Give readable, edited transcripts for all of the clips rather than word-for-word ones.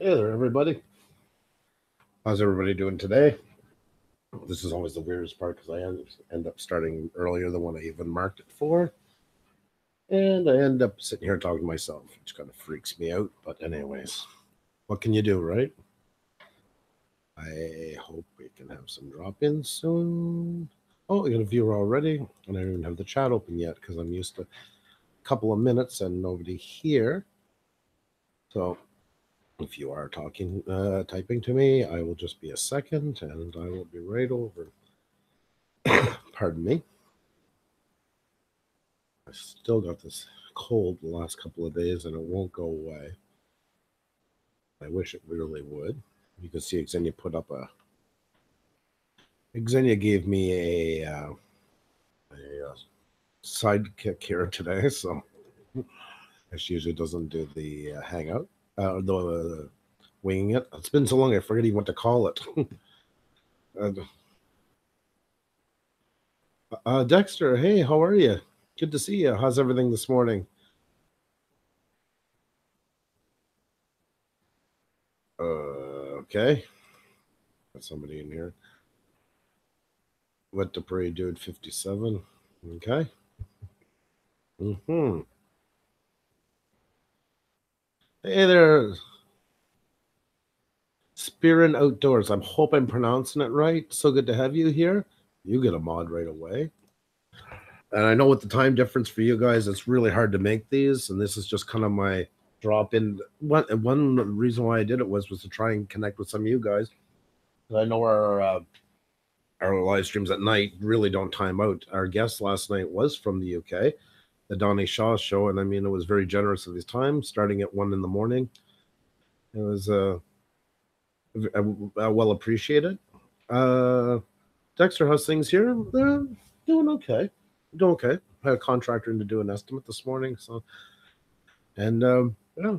Hey there, everybody. How's everybody doing today? This is always the weirdest part because I end up starting earlier than what I even marked it for. And I end up sitting here talking to myself, which kind of freaks me out. But, anyways, what can you do, right? I hope we can have some drop ins soon. Oh, we got a viewer already. And I don't even have the chat open yet because I'm used to a couple of minutes and nobody here. So, if you are typing to me, I will just be a second and I will be right over. Pardon me. I still got this cold the last couple of days and it won't go away. I wish it really would. You can see Xenia put up a. Xenia gave me a sidekick here today, so she usually doesn't do the hangout, the winging it. It's been so long I forget even what to call it. Dexter, hey, how are you? Good to see you. How's everything this morning? Okay. Got somebody in here. What Dupree dude 57. Okay. Mm-hmm. Hey there, Spirit Outdoors. I hope I'm pronouncing it right. So good to have you here. You get a mod right away. And I know with the time difference for you guys, it's really hard to make these. And this is just kind of my drop in. One reason why I did it was to try and connect with some of you guys. I know our live streams at night really don't time out. Our guest last night was from the UK, the Donnie Shaw show, and I mean it was very generous of his time, starting at 1 in the morning. It was well appreciated. Dexter, how's things here? Doing okay. Doing okay. I had a contractor in to do an estimate this morning, so and yeah,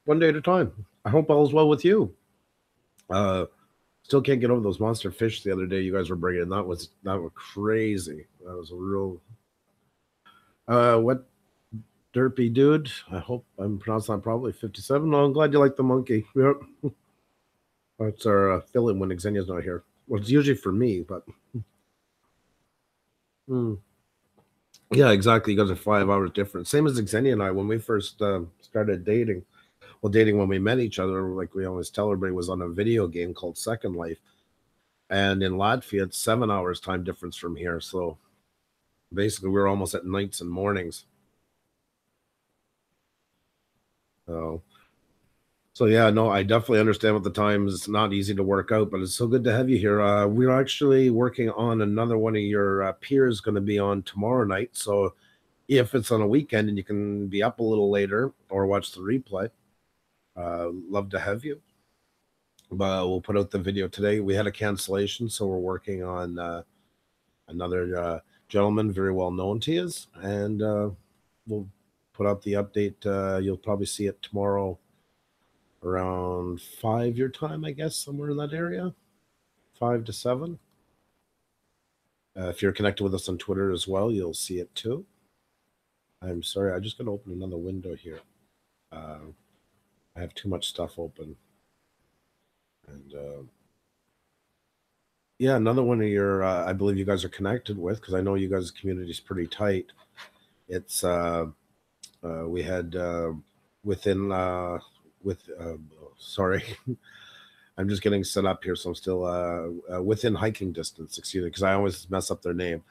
one day at a time. I hope all is well with you. Still can't get over those monster fish the other day you guys were bringing. That was crazy. That was a real. What derpy dude? I hope I'm pronouncing that probably 57. Oh, I'm glad you like the monkey. Yep. That's our fill-in when Xenia's not here. Well, it's usually for me, but yeah, exactly. You guys are 5 hours different. Same as Xenia and I when we first started dating. Well, dating when we met each other, like we always tell everybody, was on a video game called Second Life, and in Latvia, it's 7 hours time difference from here. So basically, we were almost at nights and mornings. So yeah, no, I definitely understand what the time is not easy to work out, but it's so good to have you here. We're actually working on another one of your peers going to be on tomorrow night. So if it's on a weekend and you can be up a little later or watch the replay, love to have you. But we'll put out the video today. We had a cancellation, so we're working on another gentleman very well known to you, and we'll put out the update. You'll probably see it tomorrow around 5 your time, I guess, somewhere in that area, 5 to 7. If you're connected with us on Twitter as well, you'll see it too. I'm sorry, I just got to open another window here. I have too much stuff open. And yeah, another one of your, I believe you guys are connected with, because I know you guys' community is pretty tight. It's, we had sorry. I'm just getting set up here, so I'm still within hiking distance, excuse me, because I always mess up their name.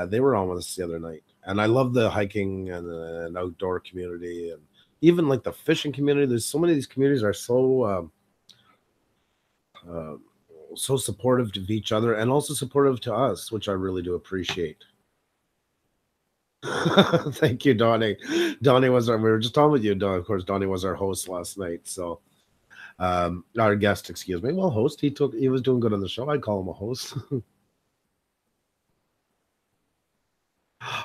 They were on with us the other night, and I love the hiking and outdoor community, and even like the fishing community. There's so many of these communities are so so supportive of each other and also supportive to us, which I really do appreciate. Thank you, Donnie. Donnie was we were just talking with you, Don. Of course, Donnie was our host last night, so our guest, excuse me. Well, host. He was doing good on the show. I'd call him a host.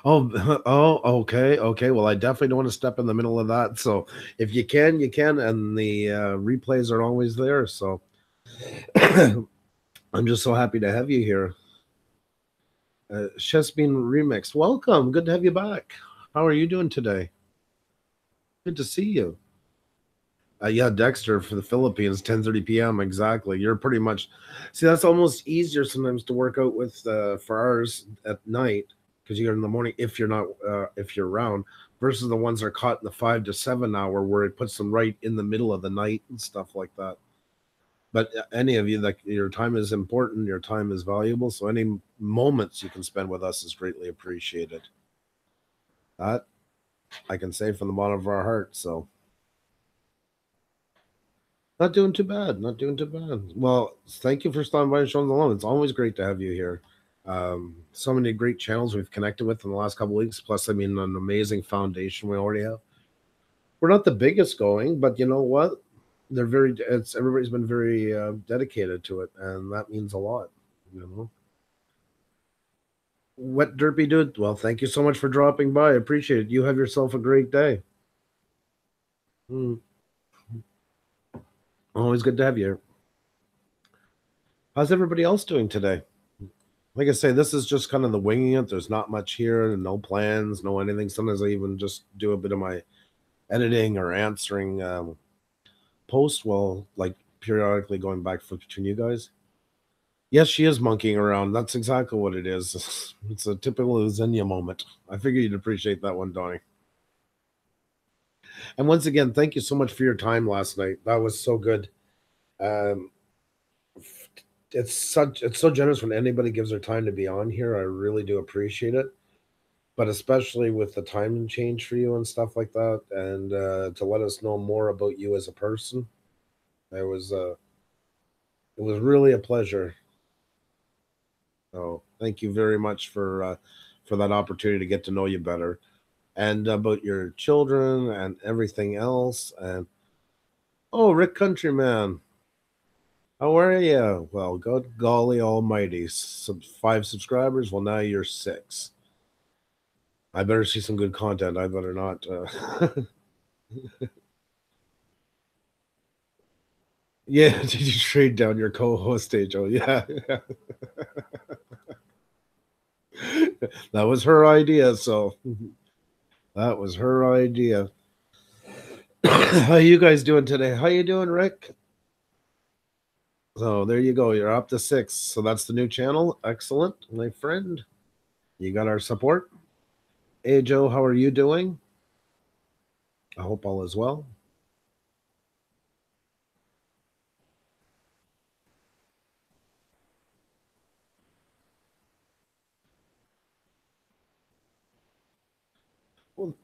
Oh, okay. Well, I definitely don't want to step in the middle of that. So if you can, you can, and the replays are always there. So I'm just so happy to have you here. Chesbin Remix, welcome. Good to have you back. How are you doing today? Good to see you. Yeah, Dexter for the Philippines, 10:30 p.m. Exactly. You're pretty much see that's almost easier sometimes to work out with for ours at night because you're in the morning if you're not if you're around versus the ones that are caught in the 5 to 7 hour where it puts them right in the middle of the night and stuff like that. But any of you, like your time is important, your time is valuable. So any moments you can spend with us is greatly appreciated. That I can say from the bottom of our heart. So not doing too bad. Not doing too bad. Well, thank you for stopping by and showing the love. It's always great to have you here. So many great channels we've connected with in the last couple of weeks. Plus, I mean, an amazing foundation we already have. We're not the biggest going, but you know what? They're very. It's everybody's been very dedicated to it, and that means a lot. You know. What derpy dude? Well, thank you so much for dropping by. I appreciate it. You have yourself a great day. Mm, always good to have you here. How's everybody else doing today? Like I say, this is just kind of the winging it. There's not much here, no plans, no anything. Sometimes I even just do a bit of my editing or answering posts while like periodically going back between you guys. Yes, she is monkeying around. That's exactly what it is. It's a typical Xenia moment. I figure you'd appreciate that one, Donnie. And once again, thank you so much for your time last night. That was so good. Um, it's so generous when anybody gives their time to be on here. I really do appreciate it. But especially with the time change for you and stuff like that, and to let us know more about you as a person. It was really a pleasure. So thank you very much for that opportunity to get to know you better and about your children and everything else. And oh, Rick Countryman, how are you? Well, good golly almighty, 5 subscribers. Well, now you're 6. I better see some good content. I better not. Yeah, did you trade down your co-host stage? Oh, yeah. That was her idea. So that was her idea. How you guys doing today? How you doing, Rick? So there you go. You're up to 6. So that's the new channel. Excellent, my friend. You got our support. Hey, Joe, how are you doing? I hope all is well. Well,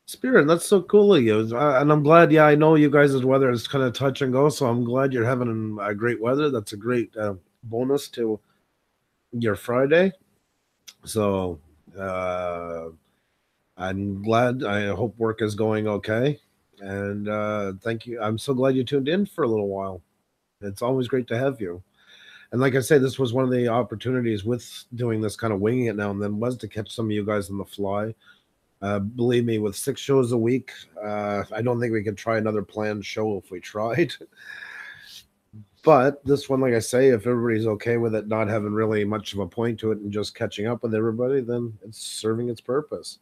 Spirit, that's so cool of you. And I'm glad, yeah, I know you guys' weather is kind of touch and go. So I'm glad you're having a great weather. That's a great bonus to your Friday. So uh, I'm glad. I hope work is going okay. And thank you. I'm so glad you tuned in for a little while. It's always great to have you. And like I say, this was one of the opportunities with doing this kind of winging it now and then was to catch some of you guys on the fly. Believe me, with 6 shows a week, I don't think we could try another planned show if we tried. But this one, like I say, if everybody's okay with it not having really much of a point to it and just catching up with everybody, then it's serving its purpose.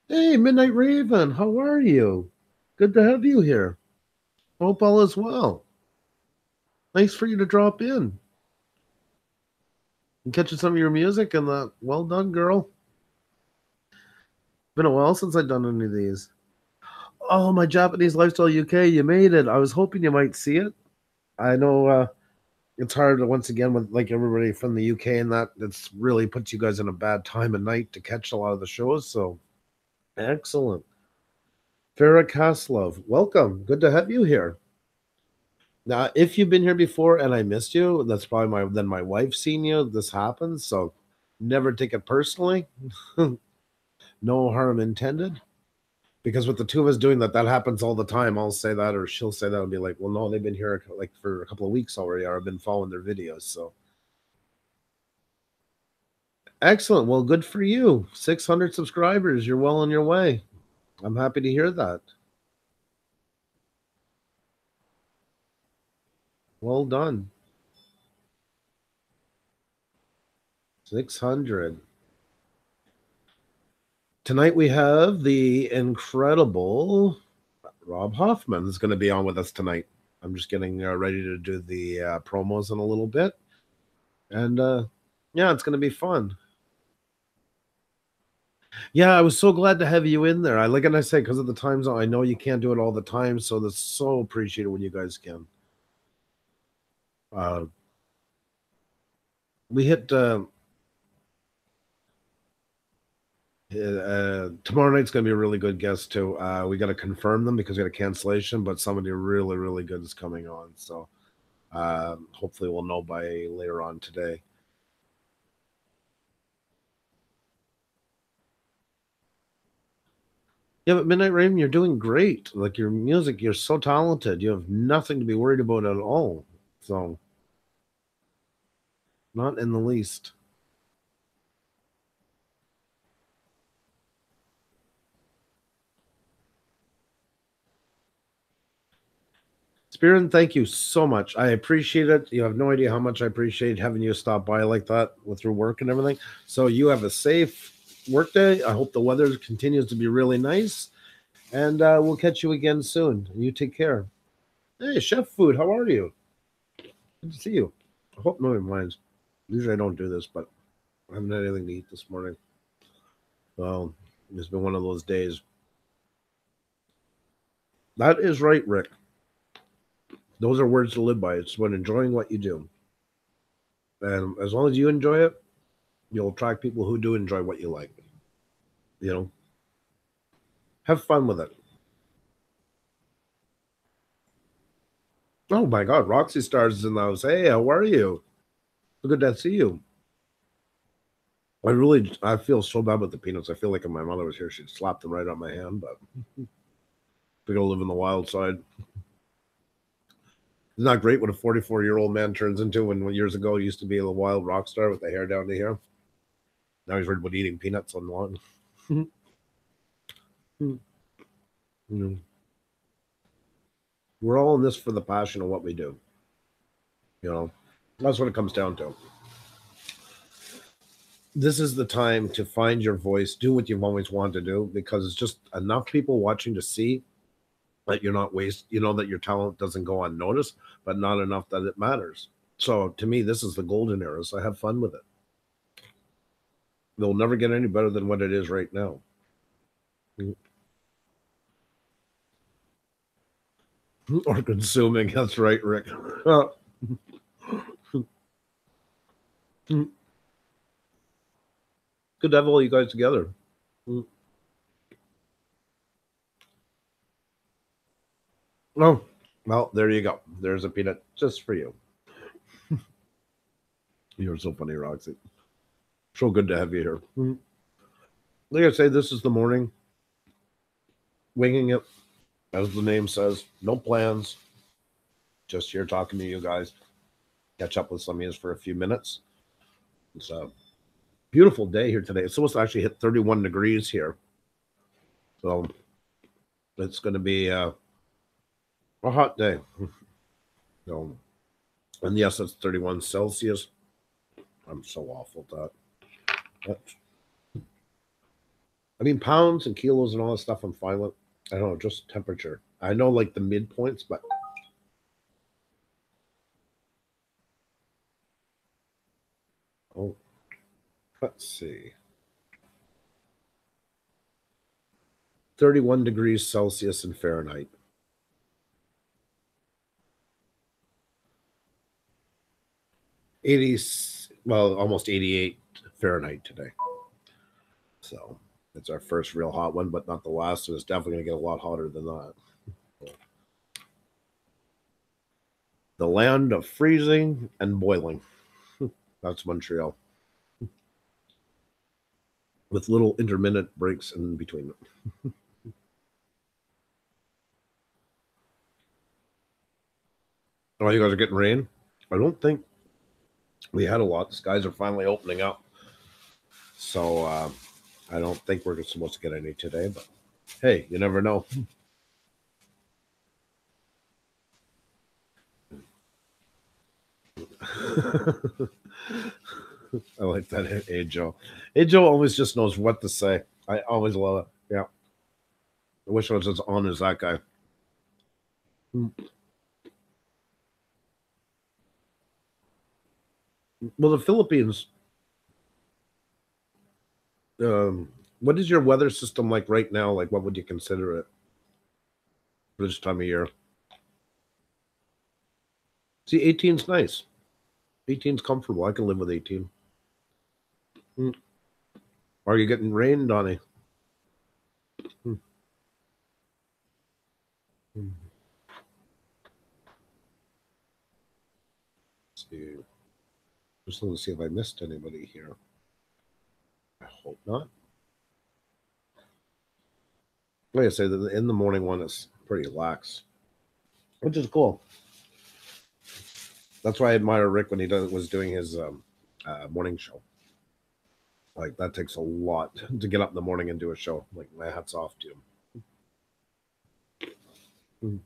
Hey, Midnight Raven, how are you? Good to have you here. Hope all is well. Nice for you to drop in and catching some of your music and that. Well done, girl. Been a while since I've done any of these. Oh, my Japanese Lifestyle UK, you made it. I was hoping you might see it. I know it's hard once again with like everybody from the UK and that it's really puts you guys in a bad time of night to catch a lot of the shows. So excellent. Farah Kaslov, welcome. Good to have you here. Now, if you've been here before and I missed you, that's probably my wife seen you. This happens, so never take it personally. No harm intended. Because with the two of us doing that, that happens all the time. I'll say that, or she'll say that, and be like, "Well, no, they've been here like for a couple of weeks already, or I've been following their videos." So excellent. Well, good for you. 600 subscribers. You're well on your way. I'm happy to hear that. Well done. 600. Tonight we have the incredible Rob Hoffman is going to be on with us tonight. I'm just getting ready to do the promos in a little bit. And yeah, it's going to be fun. Yeah, I was so glad to have you in there. And I say, because of the time zone, I know you can't do it all the time. So that's so appreciated when you guys can. We hit tomorrow night's going to be a really good guest too. We got to confirm them because we got a cancellation, but somebody really, really good is coming on. So hopefully we'll know by later on today. Yeah, but Midnight Raven, you're doing great. Like your music, you're so talented. You have nothing to be worried about at all. So, not in the least. Spirit, thank you so much. I appreciate it. You have no idea how much I appreciate having you stop by like that with your work and everything. So, you have a safe work day. I hope the weather continues to be really nice. And we'll catch you again soon. You take care. Hey, Chef Food, how are you? Good to see you. I hope nobody minds. Usually I don't do this, but I haven't had anything to eat this morning. Well, it's been one of those days. That is right, Rick. Those are words to live by. It's when enjoying what you do. And as long as you enjoy it, you'll attract people who do enjoy what you like. You know, have fun with it. Oh my God, Roxy Stars in the house. Hey, how are you? Good to see you. I feel so bad with the peanuts. I feel like if my mother was here, she'd slap them right on my hand. But we gotta live in the wild side. It's not great what a 44-year-old man turns into when years ago he used to be a wild rock star with the hair down to here. Now he's worried about eating peanuts on lawn. We're all in this for the passion of what we do. You know, that's what it comes down to. This is the time to find your voice, do what you've always wanted to do, because it's just enough people watching to see that you're not that your talent doesn't go unnoticed, but not enough that it matters. So to me, this is the golden era. So have fun with it. They'll never get any better than what it is right now. Or consuming. That's right, Rick. Good to have all you guys together. Oh, well, there you go. There's a peanut just for you. You're so funny, Roxy. So good to have you here. Like I say, this is the morning. Winging it, as the name says. No plans. Just here talking to you guys. Catch up with some of you for a few minutes. It's a beautiful day here today. It's supposed to actually hit 31 degrees here. So it's going to be a hot day. So, and yes, it's 31 Celsius. I'm so awful at that. I mean, pounds and kilos and all that stuff, I'm fine with. I don't know, just temperature. I know like the midpoints, but oh, let's see. 31 degrees Celsius in Fahrenheit. 80, well, almost 88 Fahrenheit today. So it's our first real hot one, but not the last. So it's definitely going to get a lot hotter than that. The land of freezing and boiling. That's Montreal. With little intermittent breaks in between. Oh, you guys are getting rain? I don't think we had a lot. The skies are finally opening up. So I don't think we're supposed to get any today, but hey, you never know. I like that. Hey, Joe. Hey, Joe always just knows what to say. I always love it. Yeah. I wish I was as on as that guy. Well, the Philippines, what is your weather system like right now? Like, what would you consider it for this time of year? See, 18's nice. 18's comfortable. I can live with 18. Mm. Are you getting rain, Donnie? Mm. Mm. Let's see. Just want to see if I missed anybody here. I hope not. Like I say, in the morning one is pretty lax, which is cool. That's why I admire Rick when was doing his morning show. Like that takes a lot to get up in the morning and do a show. Like my hats off to him. Mm.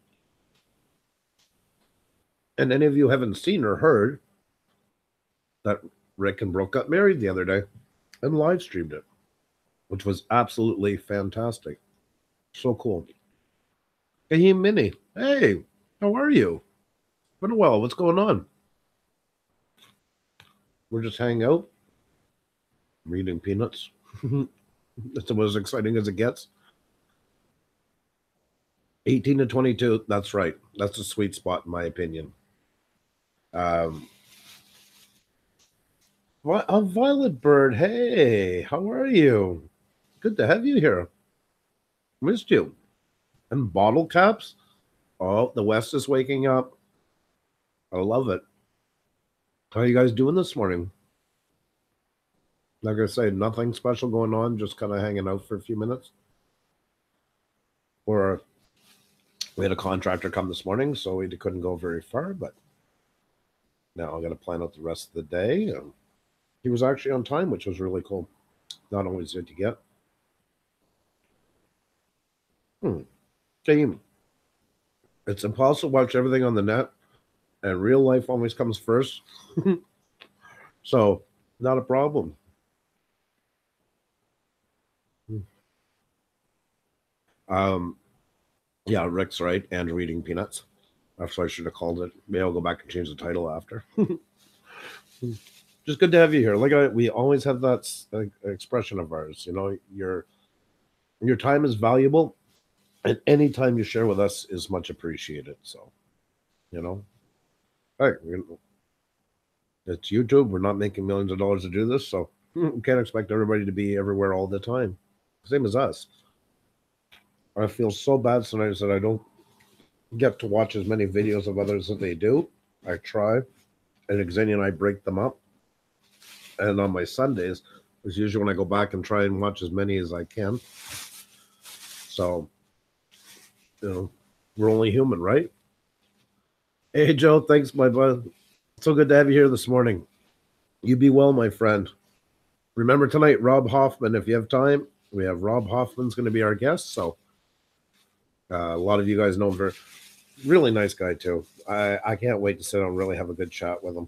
And any of you haven't seen or heard that Rick and Brooke got married the other day and live streamed it, which was absolutely fantastic. So cool. Hey, Minnie. Hey, how are you? Been a while. What's going on? We're just hanging out, reading peanuts. That's about as exciting as it gets. 18 to 22. That's right. That's a sweet spot, in my opinion. Um, Violet Bird. Hey, how are you? Good to have you here. Missed you. And bottle caps. Oh, the West is waking up. I love it. How are you guys doing this morning? Like I say, nothing special going on, just kind of hanging out for a few minutes. Or we had a contractor come this morning, so we couldn't go very far, but now I got to plan out the rest of the day. He was actually on time, which was really cool. Not always good to get. Game. It's impossible to watch everything on the net, and real life always comes first. So, not a problem. Um, yeah, Rick's right. Andrew eating peanuts. That's what I should have called it. Maybe I'll go back and change the title after. Just good to have you here. We always have that expression of ours. You know, your time is valuable, and any time you share with us is much appreciated. So, you know, hey, it's YouTube. We're not making millions of dollars to do this, so we can't expect everybody to be everywhere all the time. Same as us. I feel so bad sometimes that I don't get to watch as many videos of others as they do. I try, and Xenia and I break them up. And on my Sundays, is usually when I go back and try and watch as many as I can. So, you know, we're only human, right? Hey, Joe, thanks, my bud. So good to have you here this morning. You be well, my friend. Remember tonight, Rob Hoffman, if you have time, we have Rob Hoffman's going to be our guest. So a lot of you guys know him. Very really nice guy, too. I can't wait to sit down and really have a good chat with him.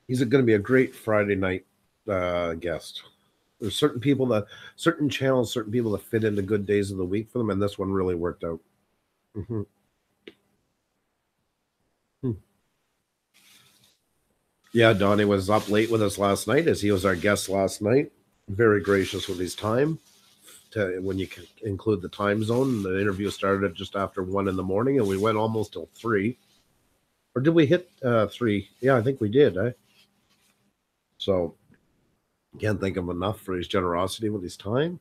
He's going to be a great Friday night guest. There's certain channels, certain people that fit into good days of the week for them, and this one really worked out. Mm-hmm. Yeah, Donnie was up late with us last night, as he was our guest last night. Very gracious with his time. When you can include the time zone, the interview started at just after 1 in the morning, and we went almost till 3. Or did we hit 3? Yeah, I think we did. So can't think of enough for his generosity with his time.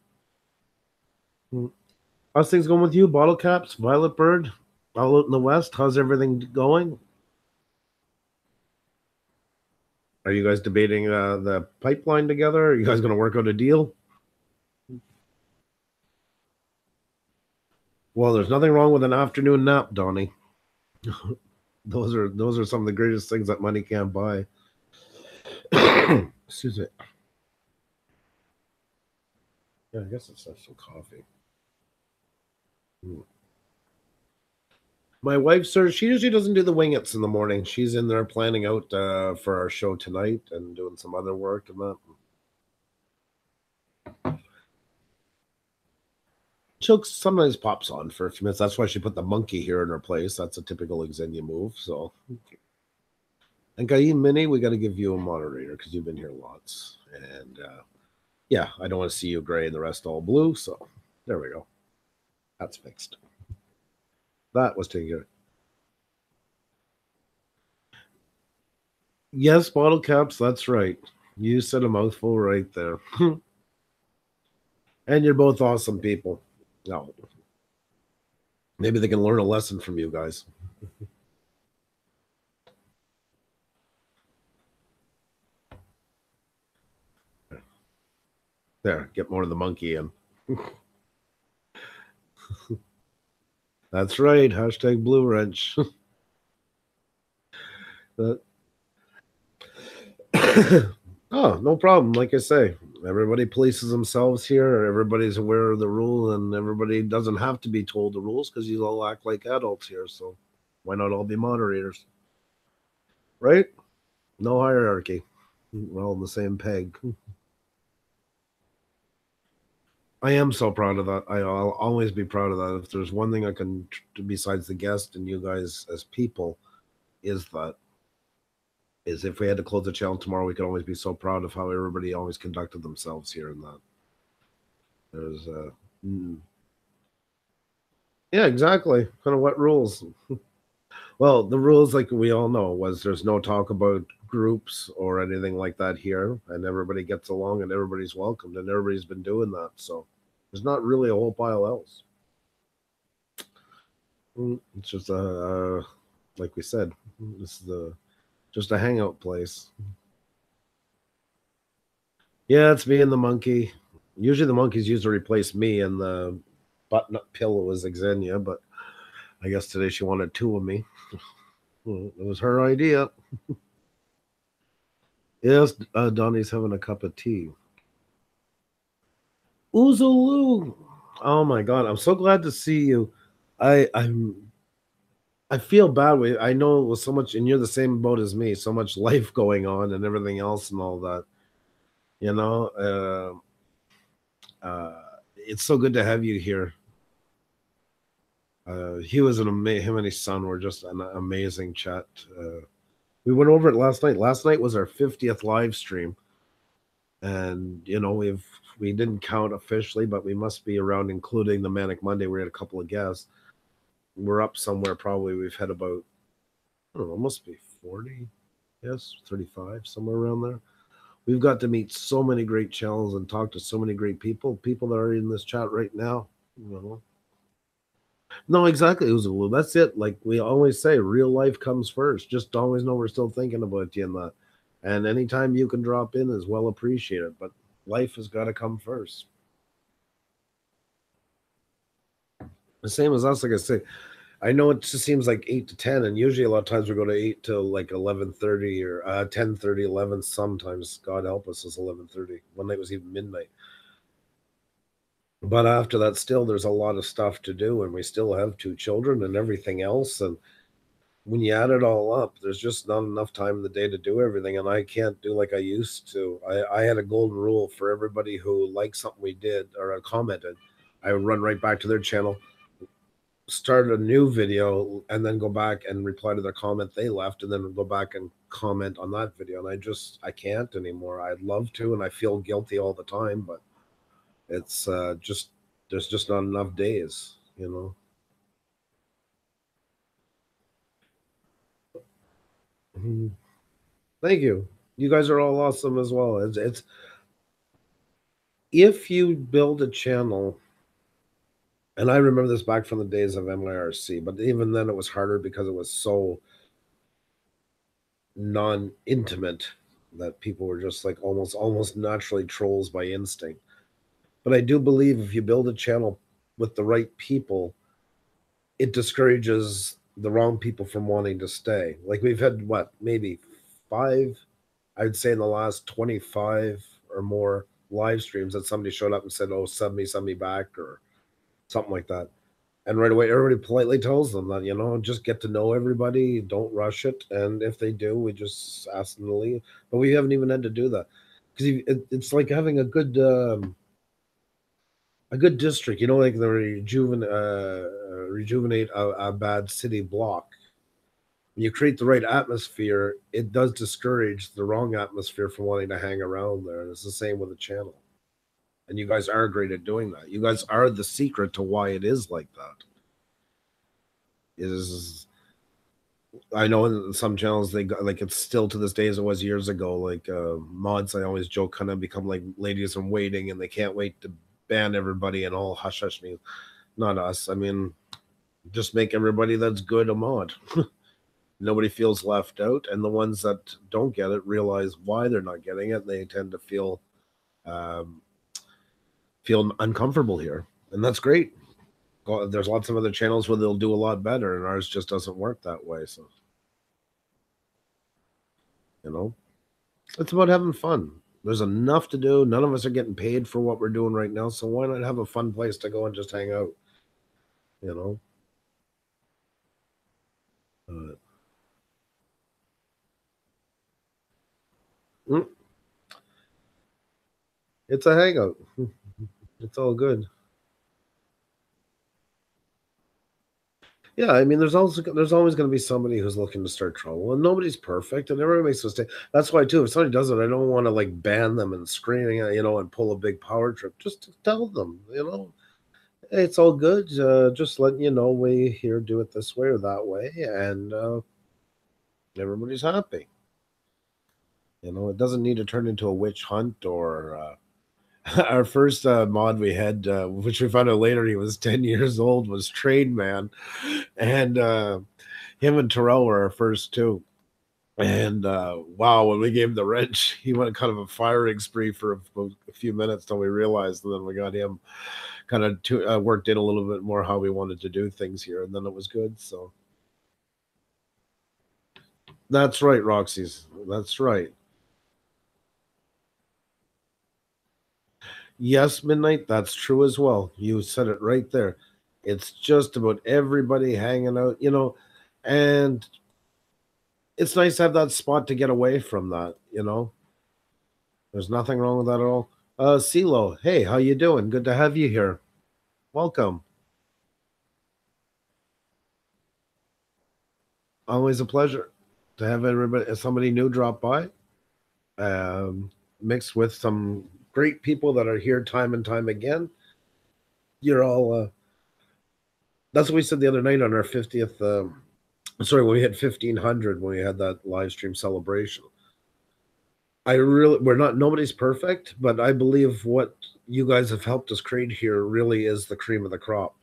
How's things going with you? Bottle caps, Violet Bird, all out in the West. How's everything going? Are you guys debating the pipeline together? Are you guys going to work out a deal? Well, there's nothing wrong with an afternoon nap, Donnie. Those are some of the greatest things that money can't buy. Excuse me. Yeah, I guess it's some coffee. My wife, sir, she usually doesn't do the wingets in the morning. She's in there planning out for our show tonight and doing some other work and that. She'll sometimes pops on for a few minutes. That's why she put the monkey here in her place. That's a typical Xenia move. So, and Gaim Mini, we got to give you a moderator because you've been here lots. And yeah, I don't want to see you gray and the rest all blue. So there we go. That's fixed. That was taken care of. Yes, bottle caps. That's right. You said a mouthful right there. And you're both awesome people. No, maybe they can learn a lesson from you guys. There, get more of the monkey in. That's right. Hashtag Blue Wrench. Oh, no problem. Like I say, everybody polices themselves here. Everybody's aware of the rule, and everybody doesn't have to be told the rules because you all act like adults here. So why not all be moderators? Right? No hierarchy. We're all in the same peg. I am so proud of that. I'll always be proud of that. If there's one thing I can, besides the guest and you guys as people, is that is if we had to close the channel tomorrow, we could always be so proud of how everybody always conducted themselves here and that. There's yeah, exactly. Kind of what rules? Well, the rules, like we all know, was there's no talk about groups or anything like that here, and everybody gets along and everybody's welcomed, and everybody's been doing that. So there's not really a whole pile else. It's just like we said, this is just a hangout place. Yeah, it's me and the monkey. Usually the monkeys used to replace me, and the button-up pill was Xenia, but I guess today she wanted two of me. It was her idea. Yes, Donnie's having a cup of tea. Oozaloo. Oh my god, I'm so glad to see you. I feel bad. I know it was so much, and you're the same boat as me. So much life going on and everything else and all that. You know, it's so good to have you here. He was him and his son were just an amazing chat. We went over it last night. Last night was our 50th live stream, and you know we didn't count officially, but we must be around, including the Manic Monday. We had a couple of guests. We're up somewhere. Probably we've had about I don't know, must be 40, yes, 35, somewhere around there. We've got to meet so many great channels and talk to so many great people that are in this chat right now. You know. No, exactly, Uzulu. That's it. Like we always say, real life comes first. Just always know we're still thinking about you and that. And anytime you can drop in is well appreciated. But life has got to come first. The same as us, like I say, I know it just seems like 8 to 10, and usually a lot of times we go to 8 till like 11:30 or 10:30, 11. Sometimes, God help us, it's 11:30. One night was even midnight. But after that, still there's a lot of stuff to do, and we still have two children and everything else. And when you add it all up, there's just not enough time in the day to do everything, and I can't do like I used to. I had a golden rule for everybody who liked something we did or commented. I would run right back to their channel, start a new video, and then go back and reply to their comment they left, and then go back and comment on that video. And I can't anymore. I'd love to, and I feel guilty all the time, but it's just there's just not enough days, you know. Thank you. You guys are all awesome as well. It's if you build a channel, and I remember this back from the days of MYRC, but even then it was harder because it was so non-intimate that people were just like almost naturally trolls by instinct. But I do believe if you build a channel with the right people, it discourages the wrong people from wanting to stay. Like we've had what, maybe five, I'd say in the last 25 or more live streams that somebody showed up and said, "Oh, send me back," or something like that. And right away, everybody politely tells them that, you know, just get to know everybody, don't rush it. And if they do, we just ask them to leave. But we haven't even had to do that because it's like having a good A good district, like the rejuvenate a bad city block. When you create the right atmosphere, it does discourage the wrong atmosphere from wanting to hang around there. And it's the same with the channel. And you guys are great at doing that. You guys are the secret to why it is like that. Is I know in some channels they got like it's still to this day as it was years ago. Like mods, I always joke, kind of become like ladies in waiting, and they can't wait to ban everybody and all hush hush me. Not us. I mean, just make everybody that's good a mod. Nobody feels left out, and the ones that don't get it realize why they're not getting it. They tend to um, feel uncomfortable here, and that's great. There's lots of other channels where they'll do a lot better, and ours just doesn't work that way. So you know, it's about having fun. There's enough to do. None of us are getting paid for what we're doing right now, so why not have a fun place to go and just hang out? You know, uh, mm, it's a hangout. It's all good. Yeah, I mean, there's always going to be somebody who's looking to start trouble, and nobody's perfect, and everybody makes mistakes. That's why too, if somebody does it, I don't want to like ban them and screaming, and pull a big power trip. Just tell them, hey, it's all good. Just letting you know we here do it this way or that way, and everybody's happy. It doesn't need to turn into a witch hunt or. Our first mod we had, which we found out later he was 10 years old, was Trade Man. And him and Terrell were our first two. And wow, when we gave him the wrench, he went kind of a firing spree for a few minutes till we realized. And then we got him kind of worked in a little bit more how we wanted to do things here. And then it was good. So that's right, Roxy's. That's right. Yes, Midnight, that's true as well. You said it right there. It's just about everybody hanging out, and it's nice to have that spot to get away from that. There's nothing wrong with that at all. CeeLo, hey, how you doing? Good to have you here. Welcome. Always a pleasure to have somebody new drop by, mixed with some great people that are here time and time again. You're all that's what we said the other night on our 50th sorry, when we had 1500 when we had that live stream celebration. We're not, nobody's perfect, but I believe what you guys have helped us create here really is the cream of the crop.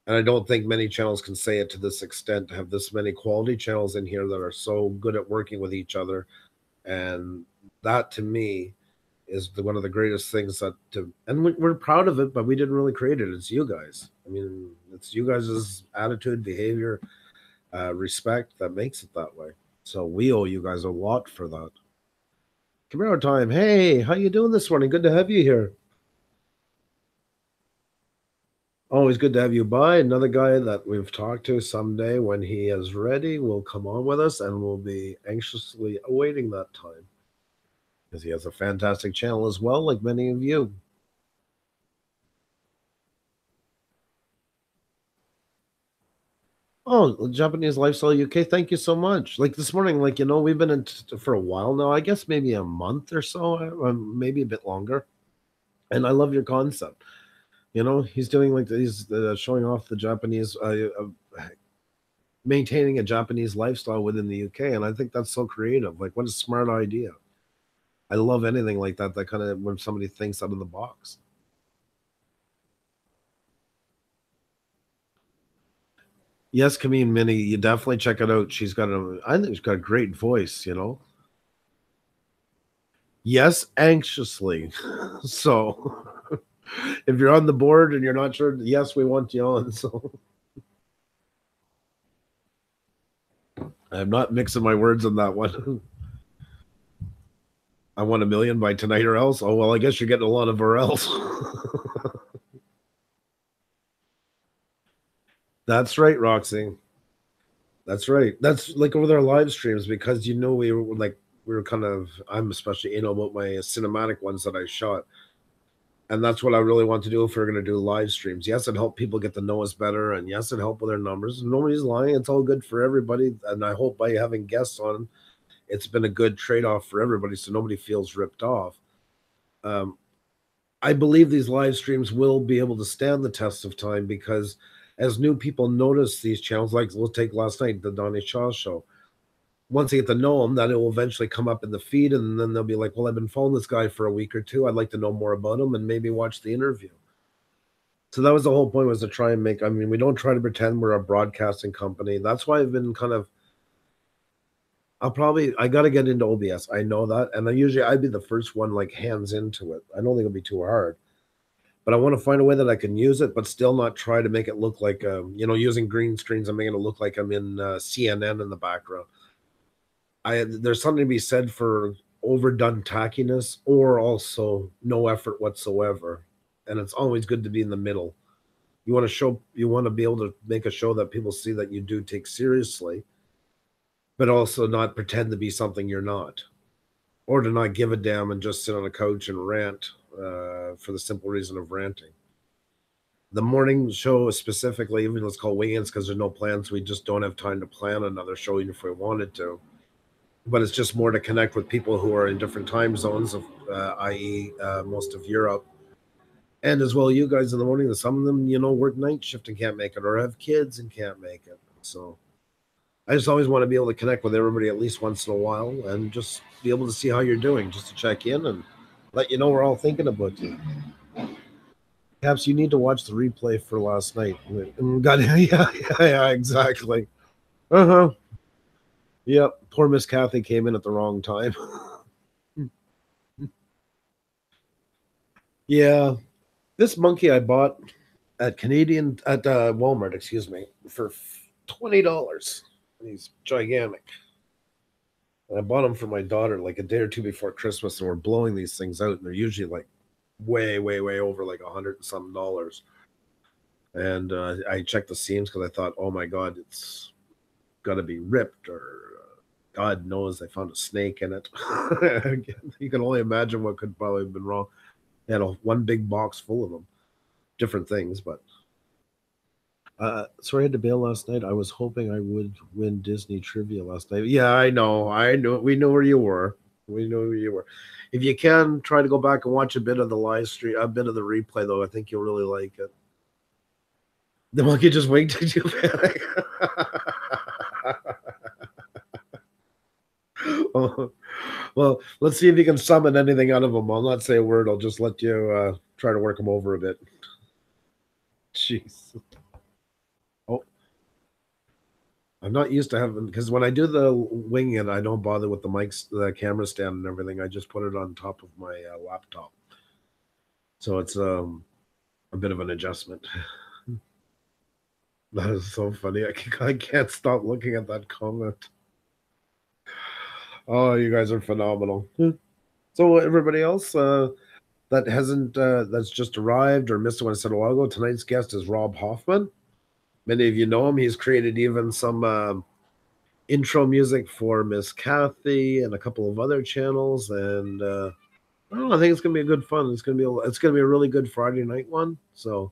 And I don't think many channels can say it to this extent, to have this many quality channels in here that are so good at working with each other. And that to me is one of the greatest things and we're proud of it, but we didn't really create it. It's you guys. I mean, it's you guys' attitude, behavior, respect that makes it that way. So we owe you guys a lot for that. Camaro time. Hey, how you doing this morning? Good to have you here. Always good to have you by. Another guy that we've talked to someday when he is ready will come on with us, and we'll be anxiously awaiting that time because he has a fantastic channel as well, like many of you. Oh, Japanese Lifestyle UK, thank you so much. Like this morning, we've been in for a while now, I guess maybe a month or so, maybe a bit longer. And I love your concept. He's doing like he's showing off the Japanese, maintaining a Japanese lifestyle within the UK. And I think that's so creative. Like, what a smart idea. I love anything like that kind of when somebody thinks out of the box. Yes, Kameen Minnie, you definitely check it out. I think she's got a great voice. Yes, anxiously. So if you're on the board and you're not sure, yes, we want you on. So I'm not mixing my words on that one. I want a million by tonight or else. Oh, well, I guess you're getting a lot of or else. That's right, Roxy. That's right. That's like over their live streams because we were kind of, I'm especially about my cinematic ones that I shot. And that's what I really want to do if we're going to do live streams. Yes, it help people get to know us better, and yes, it help with their numbers. Nobody's lying. It's all good for everybody. And I hope by having guests on, it's been a good trade-off for everybody, so nobody feels ripped off. Um, I believe these live streams will be able to stand the test of time because as new people notice these channels, like we'll take last night, the Donnie Shaw show. Once they get to know them, that it will eventually come up in the feed, and then they'll be like, well, I've been following this guy for a week or two. I'd like to know more about him and maybe watch the interview. So that was the whole point, was to try and make, I mean, we don't try to pretend we're a broadcasting company. That's why I've been kind of, I got to get into OBS. I know that. And I'd be the first one, like, hands into it. I don't think it'll be too hard, but I want to find a way that I can use it, but still not try to make it look like, using green screens and making it look like I'm in CNN in the background. There's something to be said for overdone tackiness or also no effort whatsoever. And it's always good to be in the middle. You want to be able to make a show that people see that you do take seriously, but also not pretend to be something you're not, or to not give a damn and just sit on a couch and rant for the simple reason of ranting. The morning show specifically, even let's call weigh-ins because there's no plans. We just don't have time to plan another show even if we wanted to. But it's just more to connect with people who are in different time zones, of i.e., most of Europe, and as well you guys in the morning. Some of them, work night shift and can't make it, or have kids and can't make it. So I just always want to be able to connect with everybody at least once in a while and just be able to see how you're doing, just to check in and let you know we're all thinking about you. Perhaps you need to watch the replay for last night. God, yeah, exactly. Uh-huh. Yep. Poor Miss Kathy came in at the wrong time. Yeah. This monkey I bought at Walmart, excuse me, for $20. He's gigantic. And I bought them for my daughter like a day or two before Christmas, and we're blowing these things out, and they're usually like way, way, way over like $100 and some dollars. And I checked the seams because I thought, oh my God, it's got to be ripped, or God knows I found a snake in it. You can only imagine what could probably have been wrong. They had one big box full of them, different things, but sorry I had to bail last night. I was hoping I would win Disney trivia last night. Yeah, I know. We know where you were. We know where you were. If you can, try to go back and watch a bit of the live stream, a bit of the replay, though. I think you'll really like it. The monkey just winked at you, panic. Oh, well, let's see if you can summon anything out of him. I'll not say a word. I'll just let you try to work him over a bit. Jeez. Oh, I'm not used to having, because when I do the wing it, I don't bother with the mics, the camera stand, and everything. I just put it on top of my laptop. So it's a bit of an adjustment. That is so funny. I can't stop looking at that comment. Oh, you guys are phenomenal. So everybody else that hasn't that's just arrived or missed it when I said a while ago, tonight's guest is Rob Hoffman. Many of you know him. He's created even some intro music for Miss Kathy and a couple of other channels, and I don't know, I think it's gonna be a good fun. It's gonna be a really good Friday night one. So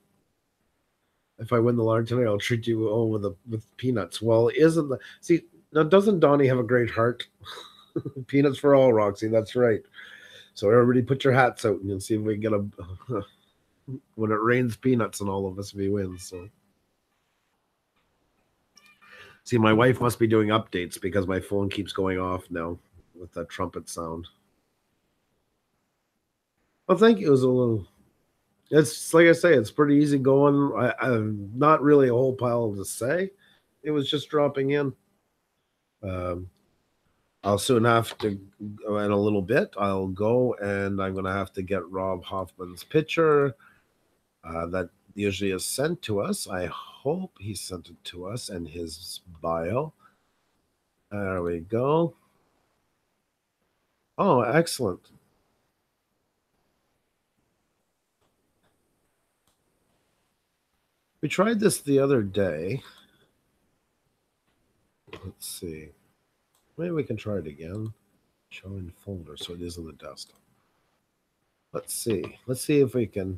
if I win the lottery tonight, I'll treat you all with peanuts. Well, isn't the see now? Doesn't Donnie have a great heart? Peanuts for all, Roxy. That's right. So everybody, put your hats out and see if we can get a when it rains peanuts on all of us if he wins. So. See, my wife must be doing updates because my phone keeps going off now with that trumpet sound. Well, thank you. It was a little. It's like I say, it's pretty easy going. I'm not really a whole pile to say. It was just dropping in. I'll soon have to, in a little bit, I'll go and I'm going to have to get Rob Hoffman's picture that usually is sent to us. I hope he sent it to us and his bio. There we go. Oh, excellent. We tried this the other day. Let's see. Maybe we can try it again. Show in folder, so it is on the desktop. Let's see. Let's see if we can.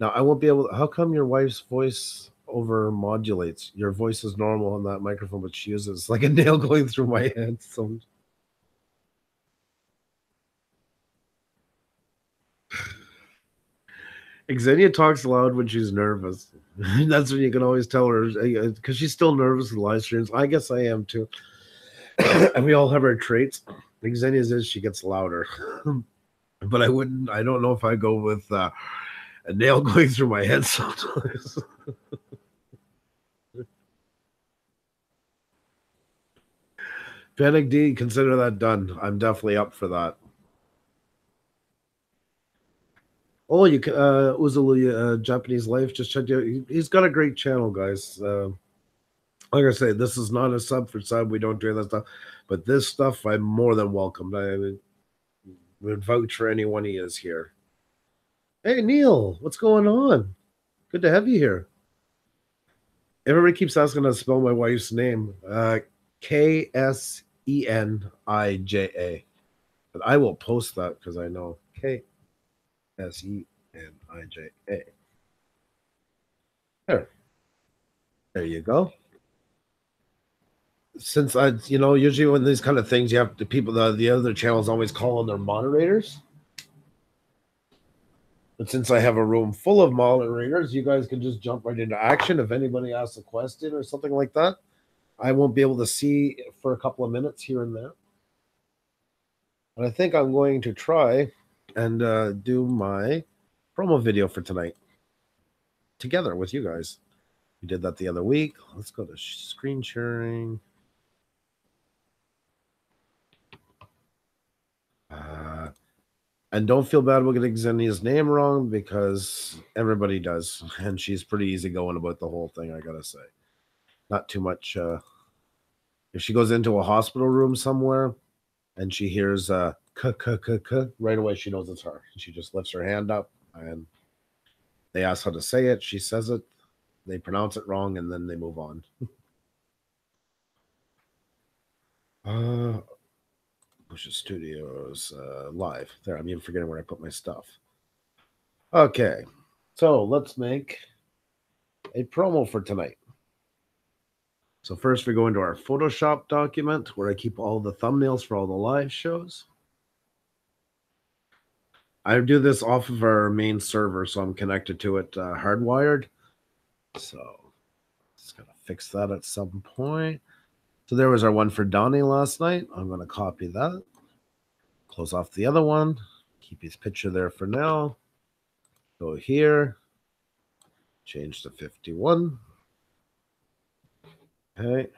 Now, I won't be able. How come your wife's voice over modulates? Your voice is normal on that microphone, but she uses like a nail going through my head. So Xenia talks loud when she's nervous. That's when you can always tell her because she's still nervous with live streams. I guess I am too. And we all have our traits. Xenia's is she gets louder. But I wouldn't. I don't know if I go with a nail going through my head sometimes. Panic D, consider that done. I'm definitely up for that. Oh, you can Uzulu Japanese Life just checked out. He's got a great channel, guys. Like I say, this is not a sub for sub. We don't do that stuff, but this stuff I'm more than welcome. I would vouch for anyone he is here. Hey Neil, what's going on? Good to have you here. Everybody keeps asking how to spell my wife's name. Ksenija. But I will post that because I know Ksenija. There you go. Since usually when these kind of things, you have the people, the other channels always call on their moderators. But since I have a room full of moderators, you guys can just jump right into action. If anybody asks a question or something like that, I won't be able to see for a couple of minutes here and there. But I think I'm going to try and do my promo video for tonight together with you guys. We did that the other week. Let's go to screen sharing. And don't feel bad about getting Xenia's name wrong because everybody does. And she's pretty easygoing about the whole thing, I gotta say. Not too much. If she goes into a hospital room somewhere and she hears right away, she knows it's her. She just lifts her hand up and they ask how to say it. She says it. They pronounce it wrong and then they move on. Puša Studios live. There, I'm even forgetting where I put my stuff. Okay, so let's make a promo for tonight. So first we go into our Photoshop document where I keep all the thumbnails for all the live shows. I do this off of our main server, so I'm connected to it hardwired. So just gotta fix that at some point. So there was our one for Donnie last night. I'm going to copy that. Close off the other one. Keep his picture there for now. Go here. Change to 51. Okay.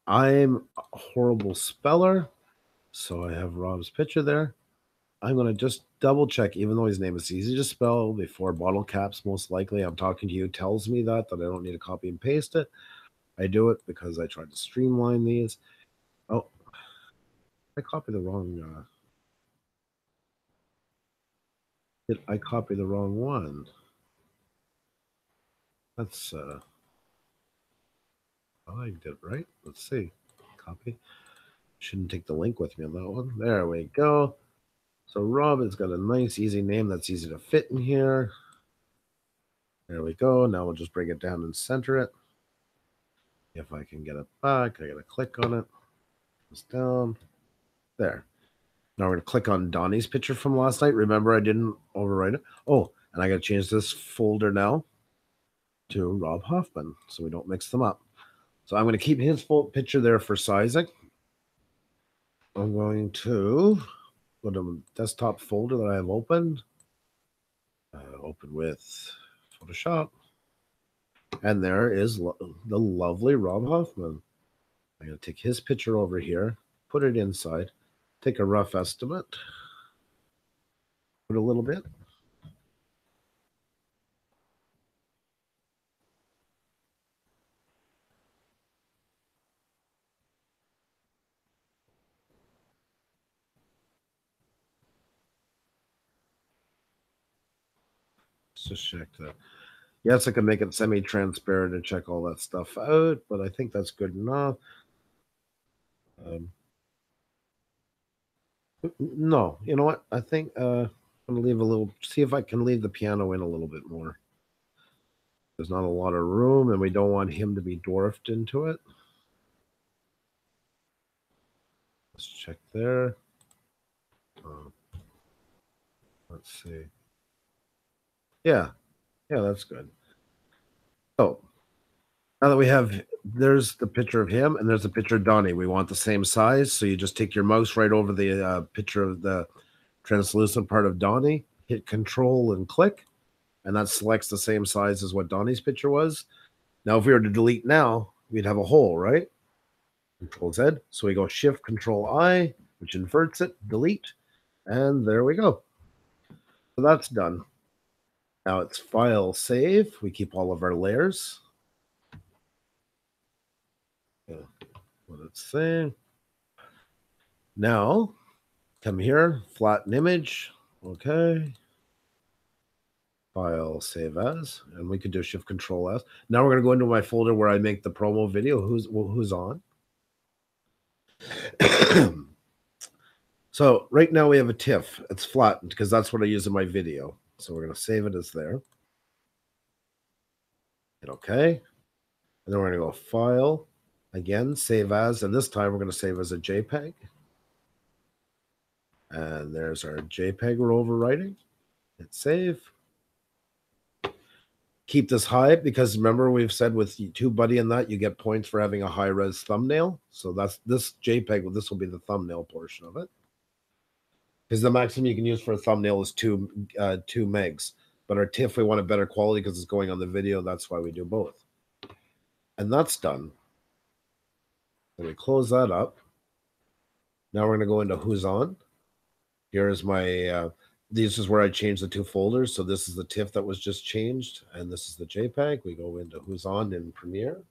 I'm a horrible speller, so I have Rob's picture there. I'm going to just double check, even though his name is easy to spell before bottle caps, most likely. I'm talking to you, tells me that I don't need to copy and paste it. I do it because I tried to streamline these. Oh, I copied the wrong. Did I copy the wrong one? That's oh, I did it right. Let's see. Copy. Shouldn't take the link with me on that one. There we go. So Rob has got a nice, easy name that's easy to fit in here. There we go. Now we'll just bring it down and center it. If I can get it back, I gotta click on it. It's down. There. Now we're gonna click on Donnie's picture from last night. Remember, I didn't overwrite it. Oh, and I gotta change this folder now to Rob Hoffman so we don't mix them up. So I'm going to keep his full picture there for sizing. I'm going to go to the desktop folder that I have opened. Open with Photoshop. And there is the lovely Rob Hoffman. I'm going to take his picture over here, put it inside, take a rough estimate, put a little bit. Just check that. Yes, I can make it semi-transparent and check all that stuff out, but I think that's good enough. No, you know what? I think I'm gonna leave a little, see if I can leave the piano in a little bit more. There's not a lot of room, and we don't want him to be dwarfed into it. Let's check there. Uh, let's see. Yeah, yeah, that's good. Oh, now that we have, there's the picture of him and there's a picture of Donnie. We want the same size. So you just take your mouse right over the picture of the translucent part of Donnie, hit control and click, and that selects the same size as what Donnie's picture was. Now, if we were to delete now, we'd have a hole, right? Control Z. So we go Shift Control I, which inverts it, delete, and there we go. So that's done. Now it's File, Save. We keep all of our layers. Yeah, what it's saying. Now, come here, flatten image. Okay. File, save as, and we could do Shift Control S. Now we're going to go into my folder where I make the promo video. Who's on? So right now we have a TIFF. It's flattened because that's what I use in my video. So we're going to save it as there. Hit OK. And then we're going to go File, again, Save As, and this time we're going to save as a JPEG. And there's our JPEG we're overwriting. Hit Save. Keep this high because remember we've said with TubeBuddy and that you get points for having a high-res thumbnail. So that's this JPEG. This will be the thumbnail portion of it. Because the maximum you can use for a thumbnail is 2 megs. But our TIFF, we want a better quality because it's going on the video. That's why we do both. And that's done. Then we close that up. Now we're going to go into Who's On. Here's my, this is where I changed the 2 folders. So this is the TIFF that was just changed. And this is the JPEG. We go into Who's On in Premiere.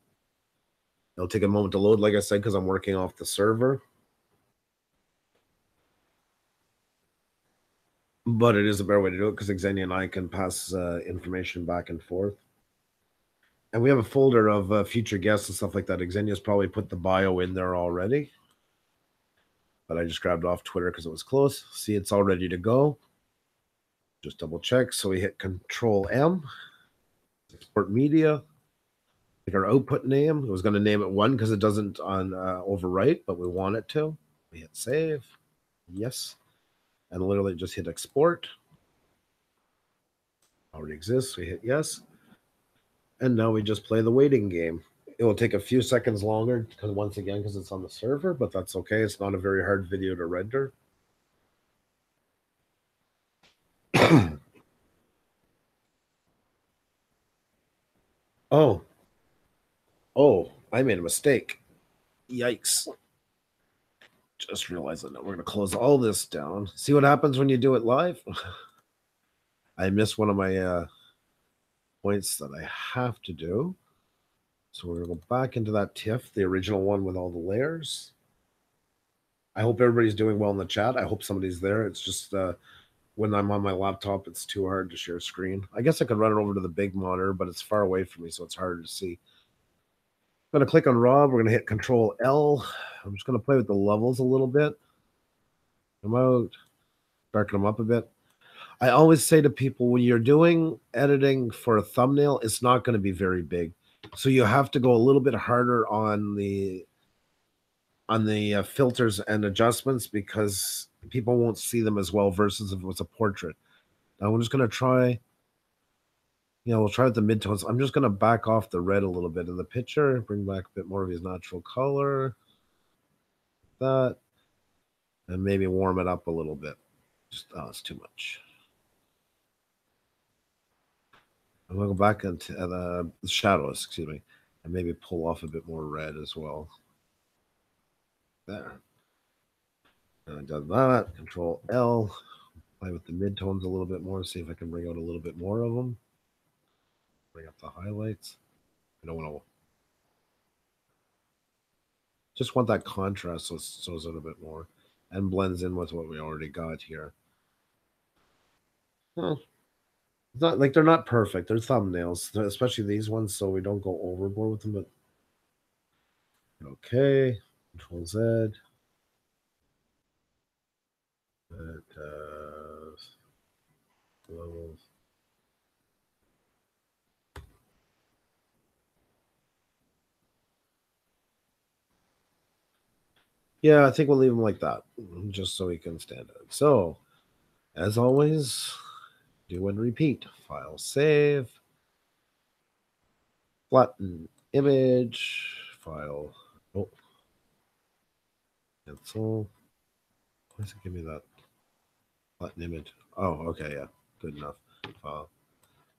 It'll take a moment to load, like I said, because I'm working off the server. But it is a better way to do it because Xenia and I can pass information back and forth. And we have a folder of future guests and stuff like that. Xenia's probably put the bio in there already. But I just grabbed it off Twitter because it was close. See, it's all ready to go. Just double check. So we hit Control M, export media. Like our output name. It was going to name it 1 because it doesn't on overwrite, but we want it to. We hit save. Yes. And literally just hit export. Already exists. We hit yes. And now we just play the waiting game. It will take a few seconds longer because once again, because it's on the server, but that's okay. It's not a very hard video to render. Oh, I made a mistake. Yikes. Just realizing that we're going to close all this down. See what happens when you do it live? I missed one of my points that I have to do. So we're going to go back into that TIFF, the original one with all the layers. I hope everybody's doing well in the chat. I hope somebody's there. It's just when I'm on my laptop, it's too hard to share screen. I guess I could run it over to the big monitor, but it's far away from me, so it's harder to see. I'm going to click on Rob. We're going to hit Control L. I'm just going to play with the levels a little bit. Come out, darken them up a bit. I always say to people, when you're doing editing for a thumbnail, it's not going to be very big. So you have to go a little bit harder on the filters and adjustments because people won't see them as well versus if it was a portrait. Now we're just going to try, we'll try with the midtones. I'm just going to back off the red a little bit in the picture, bring back a bit more of his natural color, that, and maybe warm it up a little bit. Just, it's too much. I'm going to go back into the shadows, excuse me, and maybe pull off a bit more red as well. There. And I've done that. Control L. Play with the midtones a little bit more, see if I can bring out a little bit more of them. Bring up the highlights. I don't want to. Just want that contrast so it shows it a bit more and blends in with what we already got here. Well, it's not like they're not perfect. They're thumbnails, especially these ones, so we don't go overboard with them. But okay, Control Z. Levels. Yeah, I think we'll leave him like that, just so he can stand it. So, as always, do and repeat. File save. Flatten image. File. Oh. Cancel. Why does it give me that? Flatten image. Oh, okay, yeah. Good enough.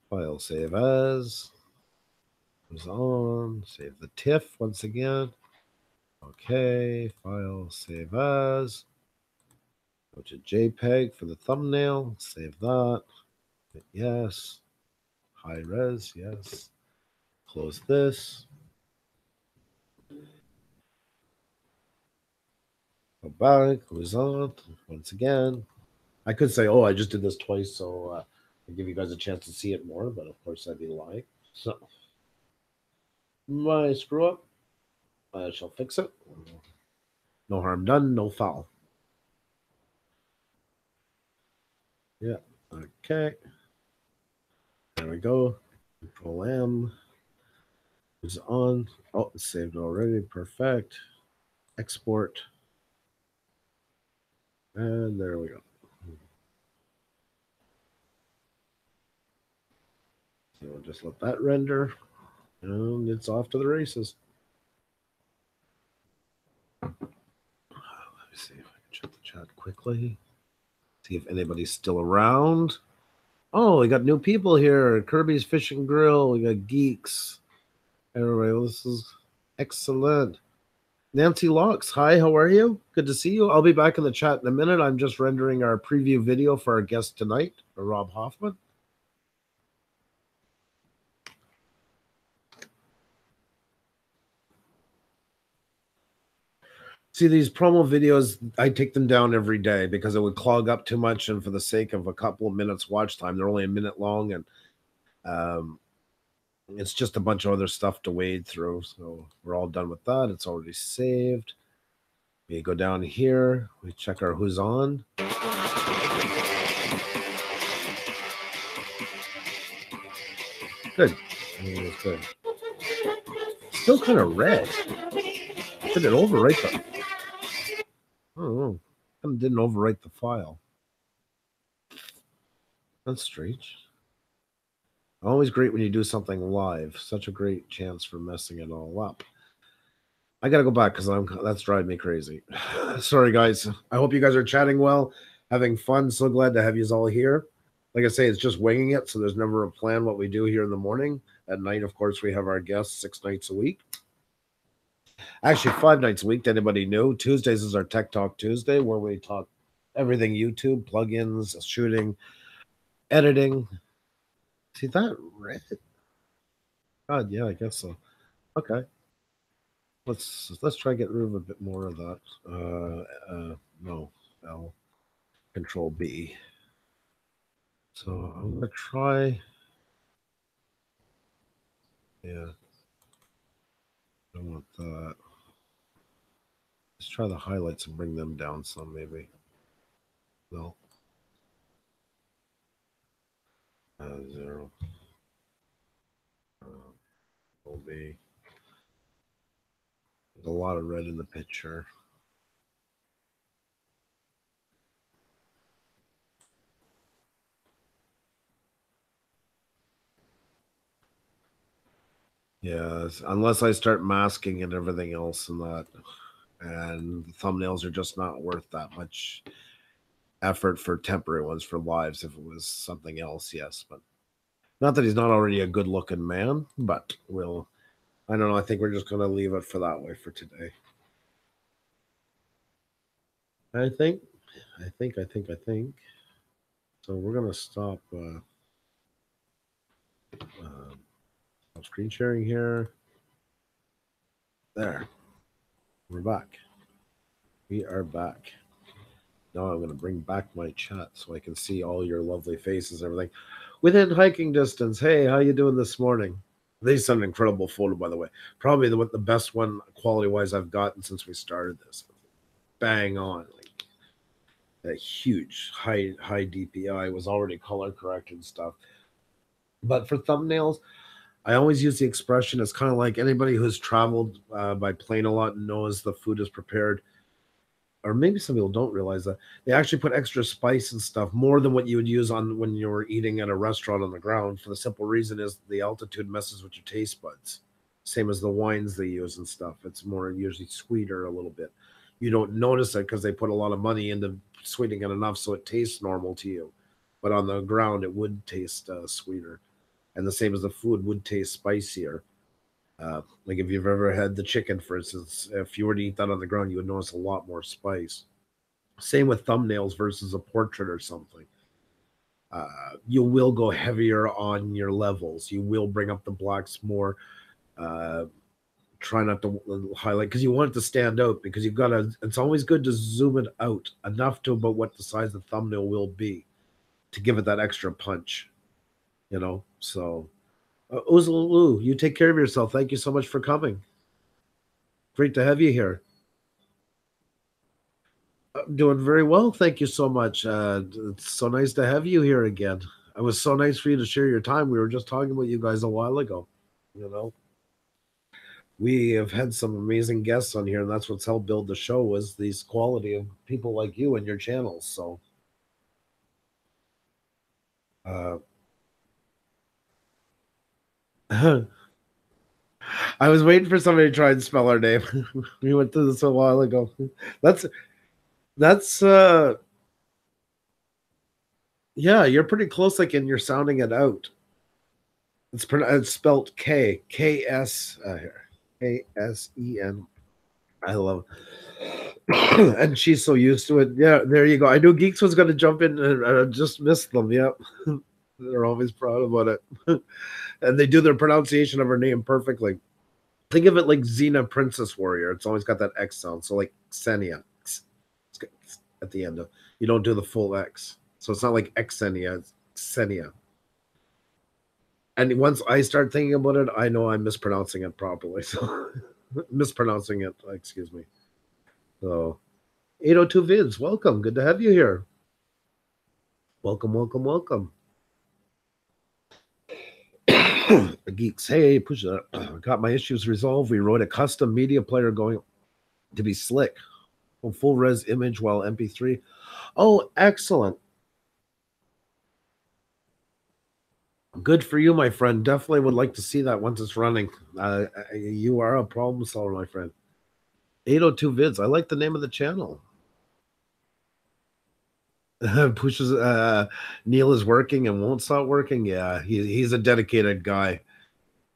File save as. Goes on. Save the TIFF once again. Okay. File save as. Go to JPEG for the thumbnail. Save that. Hit yes. High res. Yes. Close this. Go back. Goes on. Once again. I could say, oh, I just did this twice, so I give you guys a chance to see it more, but of course I'd be lying. So, my screw up. I shall fix it. No harm done, no foul. Yeah. Okay. There we go. Control M. Is on. Oh, it's saved already. Perfect. Export. And there we go. So we'll just let that render. And it's off to the races. Let me see if I can check the chat quickly. See if anybody's still around. Oh, we got new people here. Kirby's Fishing Grill. We got Geeks. Everybody, well, this is excellent. Nancy Locks, hi, how are you? Good to see you. I'll be back in the chat in a minute. I'm just rendering our preview video for our guest tonight, Rob Hoffman. See, these promo videos, I take them down every day because it would clog up too much. And for the sake of a couple of minutes watch time, they're only a minute long. And it's just a bunch of other stuff to wade through. So we're all done with that. It's already saved. We go down here. We check our who's on. Good. Good. Still kind of red. Did it overwrite the? I don't know. Kind of didn't overwrite the file. That's strange. Always great when you do something live. Such a great chance for messing it all up. I gotta go back because that's driving me crazy. Sorry, guys. I hope you guys are chatting well, having fun. So glad to have you all here. Like I say, it's just winging it, so there's never a plan what we do here in the morning. At night, of course, we have our guests 6 nights a week. Actually, 5 nights a week to anybody new. Tuesdays is our Tech Talk Tuesday, where we talk everything YouTube, plugins, shooting, editing. See that red? God, yeah, I guess so. Okay. Let's try get rid of a bit more of that. No, L, Control B. So I'm gonna try. Yeah, I don't want that. Let's try the highlights and bring them down some, maybe. No. 0. Control B. There's a lot of red in the picture. Yeah, unless I start masking and everything else and that, and the thumbnails are just not worth that much effort for temporary ones for lives. If it was something else, yes, but not that he's not already a good-looking man, but I don't know. I think we're just gonna leave it for that way for today. I think. So we're gonna stop. Stop screen sharing here. There. We're back. We are back. Now I'm going to bring back my chat so I can see all your lovely faces and everything. Within hiking distance. Hey, how you doing this morning? These an incredible photo, by the way. Probably the best one quality-wise I've gotten since we started this. Bang on. a huge high DPI, was already color corrected stuff. But for thumbnails, I always use the expression. It's kind of like anybody who's traveled by plane a lot and knows the food is prepared, or maybe some people don't realize that they actually put extra spice and stuff more than what you would use on when you were eating at a restaurant on the ground. For the simple reason is the altitude messes with your taste buds, same as the wines they use and stuff. It's more usually sweeter a little bit. You don't notice it because they put a lot of money into sweetening it enough so it tastes normal to you, but on the ground it would taste sweeter, and the same as the food would taste spicier. Like if you've ever had the chicken, for instance, if you were to eat that on the ground, you would notice a lot more spice. Same with thumbnails versus a portrait or something. You will go heavier on your levels. You will bring up the blacks more. Uh, Try not to highlight because you want it to stand out. Because you've got to. It's always good to zoom it out enough to about what the size of the thumbnail will be to give it that extra punch. So Uzulu, you take care of yourself. Thank you so much for coming. Great to have you here. I'm doing very well. Thank you so much. It's so nice to have you here again. It was so nice for you to share your time. We were just talking about you guys a while ago. You know, we have had some amazing guests on here, and that's what's helped build the show was these quality of people like you and your channels. So, uh, I was waiting for somebody to try and spell our name. We went through this a while ago. That's that's yeah, you're pretty close. Like, and you're sounding it out. It's spelled K-S-E-N. I love it. And she's so used to it. Yeah, there you go. I knew Geeks was going to jump in and just missed them. Yep. They're always proud about it. And they do their pronunciation of her name perfectly. Think of it like Xena Princess Warrior. It's always got that X sound. So like Xenia. At the end of you don't do the full X. So it's not like Xenia, it's Xenia. And once I start thinking about it, I know I'm mispronouncing it properly. So mispronouncing it, excuse me. So 802 Vids, welcome. Good to have you here. Welcome, welcome, welcome. The Geeks, hey, Pusa, got my issues resolved. We wrote a custom media player going to be slick. Full res image while MP3. Oh, excellent. Good for you, my friend. Definitely would like to see that once it's running. You are a problem solver, my friend. 802 Vids. I like the name of the channel. Pushes Neil is working and won't stop working. Yeah, he's a dedicated guy.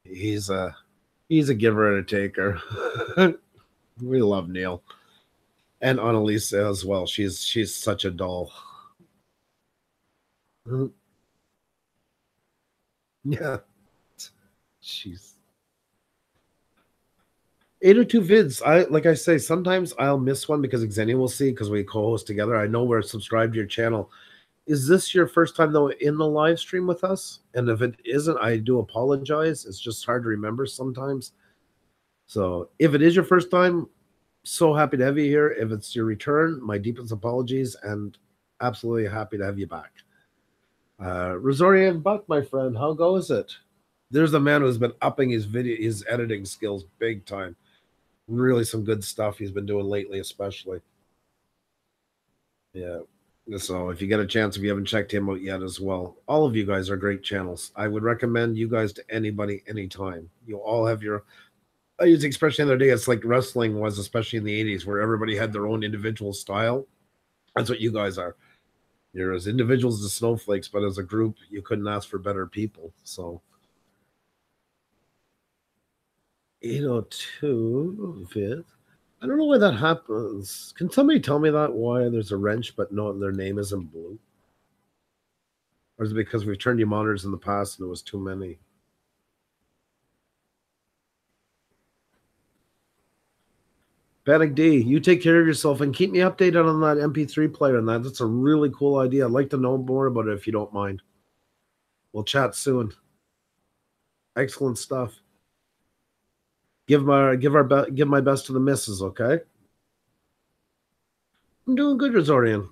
He's a giver and a taker. We love Neil. And Annalise as well. She's such a doll. Yeah. She's 802 Vids. I like I say, sometimes I'll miss one because Xenia will see because we co-host together. I know we're subscribed to your channel. Is this your first time though in the live stream with us? And if it isn't, I do apologize. It's just hard to remember sometimes. So if it is your first time, so happy to have you here. If it's your return, my deepest apologies and absolutely happy to have you back. Rosorian Buck, my friend, how goes it? There's a man who's been upping his editing skills big time. Really some good stuff he's been doing lately, especially. Yeah. So if you get a chance, if you haven't checked him out yet as well, all of you guys are great channels. I would recommend you guys to anybody, anytime. You all have your, I use the expression the other day, it's like wrestling was, especially in the 80s, where everybody had their own individual style. That's what you guys are. You're as individuals as snowflakes, but as a group, you couldn't ask for better people. So 802 Vids. I don't know why that happens. Can somebody tell me that why there's a wrench, but no, their name isn't blue? Or is it because we've turned your monitors in the past and there was too many? Panic D, you take care of yourself and keep me updated on that MP3 player and that. That's a really cool idea. I'd like to know more about it if you don't mind. We'll chat soon. Excellent stuff. Give my best to the missus, okay? I'm doing good, Resorian.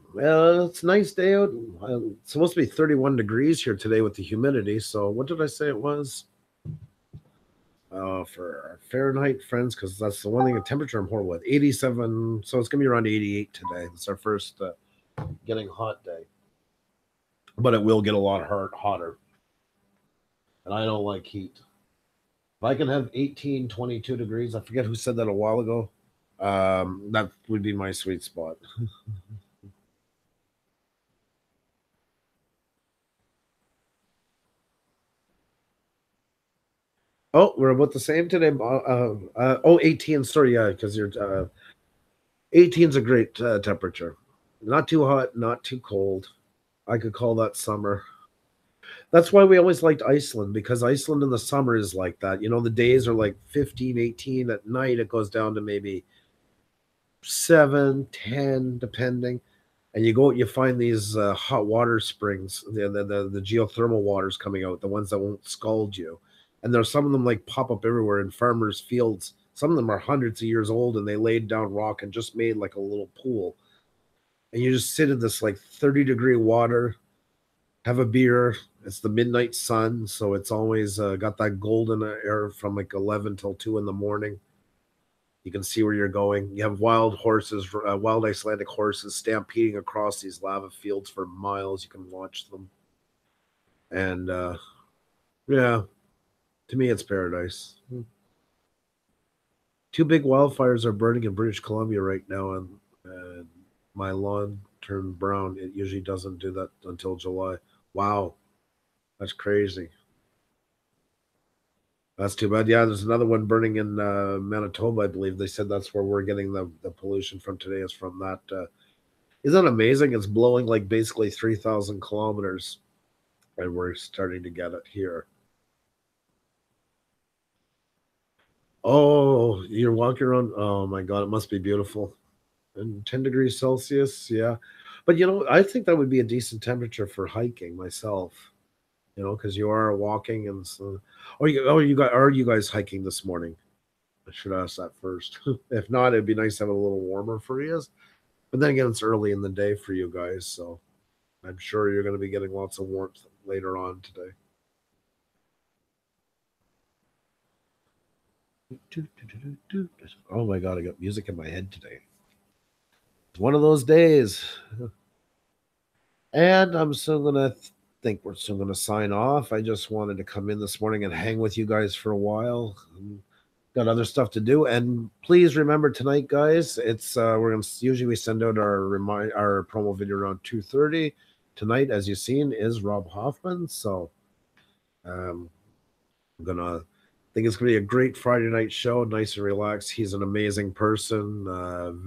It's a nice day out. It's supposed to be 31 degrees here today with the humidity. So, what did I say it was? For our Fahrenheit friends, because that's the one thing, the temperature I'm horrible with. 87. So, it's going to be around 88 today. It's our first getting hot day. But it will get a lot hotter. And I don't like heat. If I can have 18, 22 degrees, I forget who said that a while ago. That would be my sweet spot. Oh, we're about the same today. 18. Sorry, yeah, because you're 18 is a great temperature. Not too hot, not too cold. I could call that summer. That's why we always liked Iceland because Iceland in the summer is like that. You know, the days are like 15, 18. At night, it goes down to maybe 7, 10, depending. And you go, you find these hot water springs, the geothermal waters coming out, the ones that won't scald you. And there's some of them like pop up everywhere in farmers' fields. Some of them are hundreds of years old, and they laid down rock and just made like a little pool. And you just sit in this like 30-degree water, have a beer. It's the midnight sun, so it's always got that golden air from like 11 till 2 in the morning. You can see where you're going. You have wild horses, wild Icelandic horses stampeding across these lava fields for miles. You can watch them. And yeah, to me, it's paradise. Two big wildfires are burning in British Columbia right now, and my lawn turned brown. It usually doesn't do that until July. Wow, that's crazy. That's too bad. Yeah, there's another one burning in Manitoba, I believe. They said that's where we're getting the pollution from today, is from that. Isn't that amazing? It's blowing like basically 3,000 kilometers, and we're starting to get it here. Oh, you're walking around. Oh my God, it must be beautiful. And 10 degrees Celsius, yeah. But I think that would be a decent temperature for hiking myself. Because you are walking and so. Are you guys hiking this morning? I should ask that first. If not, it'd be nice to have it a little warmer for you. But then again, it's early in the day for you guys, so I'm sure you're going to be getting lots of warmth later on today. Oh my God, I got music in my head today. It's one of those days. And I'm still going to think we're still going to sign off. I just wanted to come in this morning and hang with you guys for a while. Got other stuff to do, and please remember tonight, guys. It's we're gonna usually we send out our promo video around 2:30. Tonight, as you've seen, is Rob Hoffman. So um, I'm gonna think it's gonna be a great Friday night show, nice and relaxed. He's an amazing person,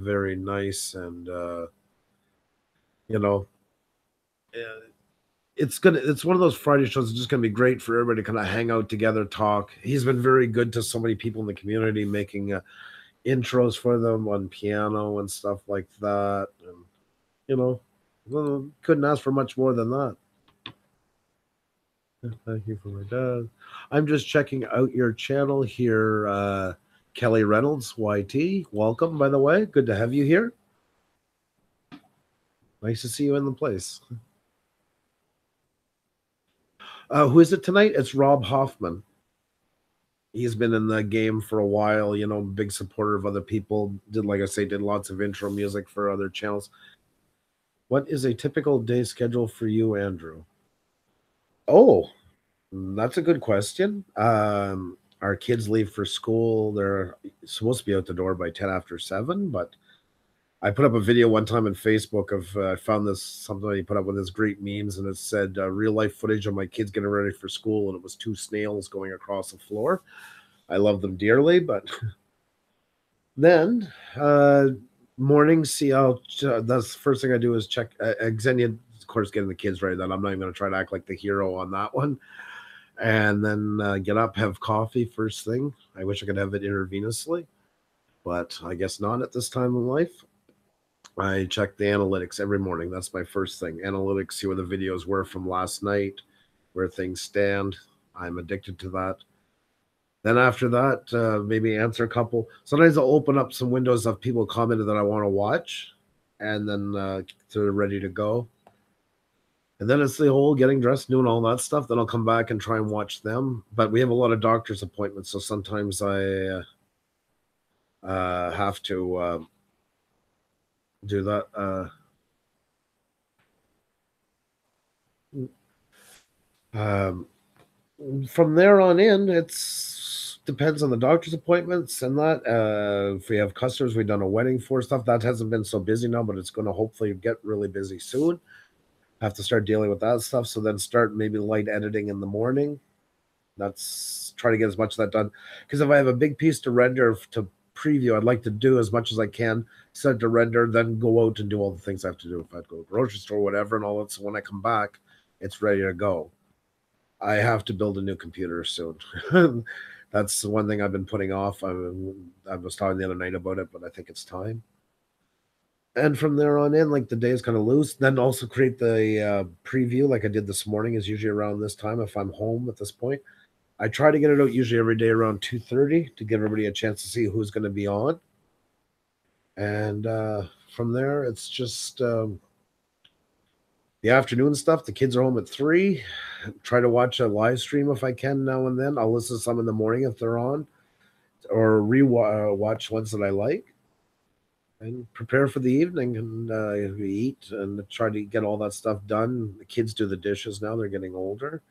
very nice, and you know, uh, it's one of those Friday shows that's just gonna be great for everybody to kind of hang out together, talk. He's been very good to so many people in the community, making intros for them on piano and stuff like that. And you know, couldn't ask for much more than that. Thank you for my dad. I'm just checking out your channel here, Kelly Reynolds, YT. Welcome, by the way. Good to have you here. Nice to see you in the place. Who is it tonight? It's Rob Hoffman. He's been in the game for a while, big supporter of other people. Like I say, did lots of intro music for other channels. What is a typical day schedule for you, Andrew? Oh, that's a good question. Our kids leave for school. They're supposed to be out the door by 10 after 7, but I put up a video one time on Facebook of I found this something he put up with his great memes, and it said real life footage of my kids getting ready for school, and it was two snails going across the floor. I love them dearly, but then morning, see how that's the first thing I do is check Xenia, of course, getting the kids ready. That I'm not even going to try to act like the hero on that one, and then get up, have coffee first thing. I wish I could have it intravenously, but I guess not at this time in life. I check the analytics every morning. That's my first thing. Analytics, see where the videos were from last night, where things stand. I'm addicted to that. Then after that, maybe answer a couple. Sometimes I'll open up some windows of people commented that I want to watch, and then they're ready to go. And then it's the whole getting dressed, doing all that stuff. Then I'll come back and try and watch them. But we have a lot of doctor's appointments, so sometimes I have to do that. Um, from there on in, it's depends on the doctor's appointments and that. If we have customers, we've done a wedding for stuff that hasn't been so busy now, but it's going to hopefully get really busy soon. Have to start dealing with that stuff. So then start maybe light editing in the morning. That's try to get as much of that done. Because if I have a big piece to render to preview, I'd like to do as much as I can, start to render, then go out and do all the things I have to do. If I go to the grocery store, whatever, and all that. So when I come back, it's ready to go. I have to build a new computer soon. That's the one thing I've been putting off. I was talking the other night about it, but I think it's time. And from there on in, like the day is kind of loose. Then also create the preview, like I did this morning. Is usually around this time if I'm home at this point. I try to get it out usually every day around 2:30 to give everybody a chance to see who's going to be on. And from there, it's just the afternoon stuff. The kids are home at 3. Try to watch a live stream if I can now and then. I'll listen to some in the morning if they're on, or watch ones that I like, and prepare for the evening and eat and try to get all that stuff done. The kids do the dishes now; they're getting older,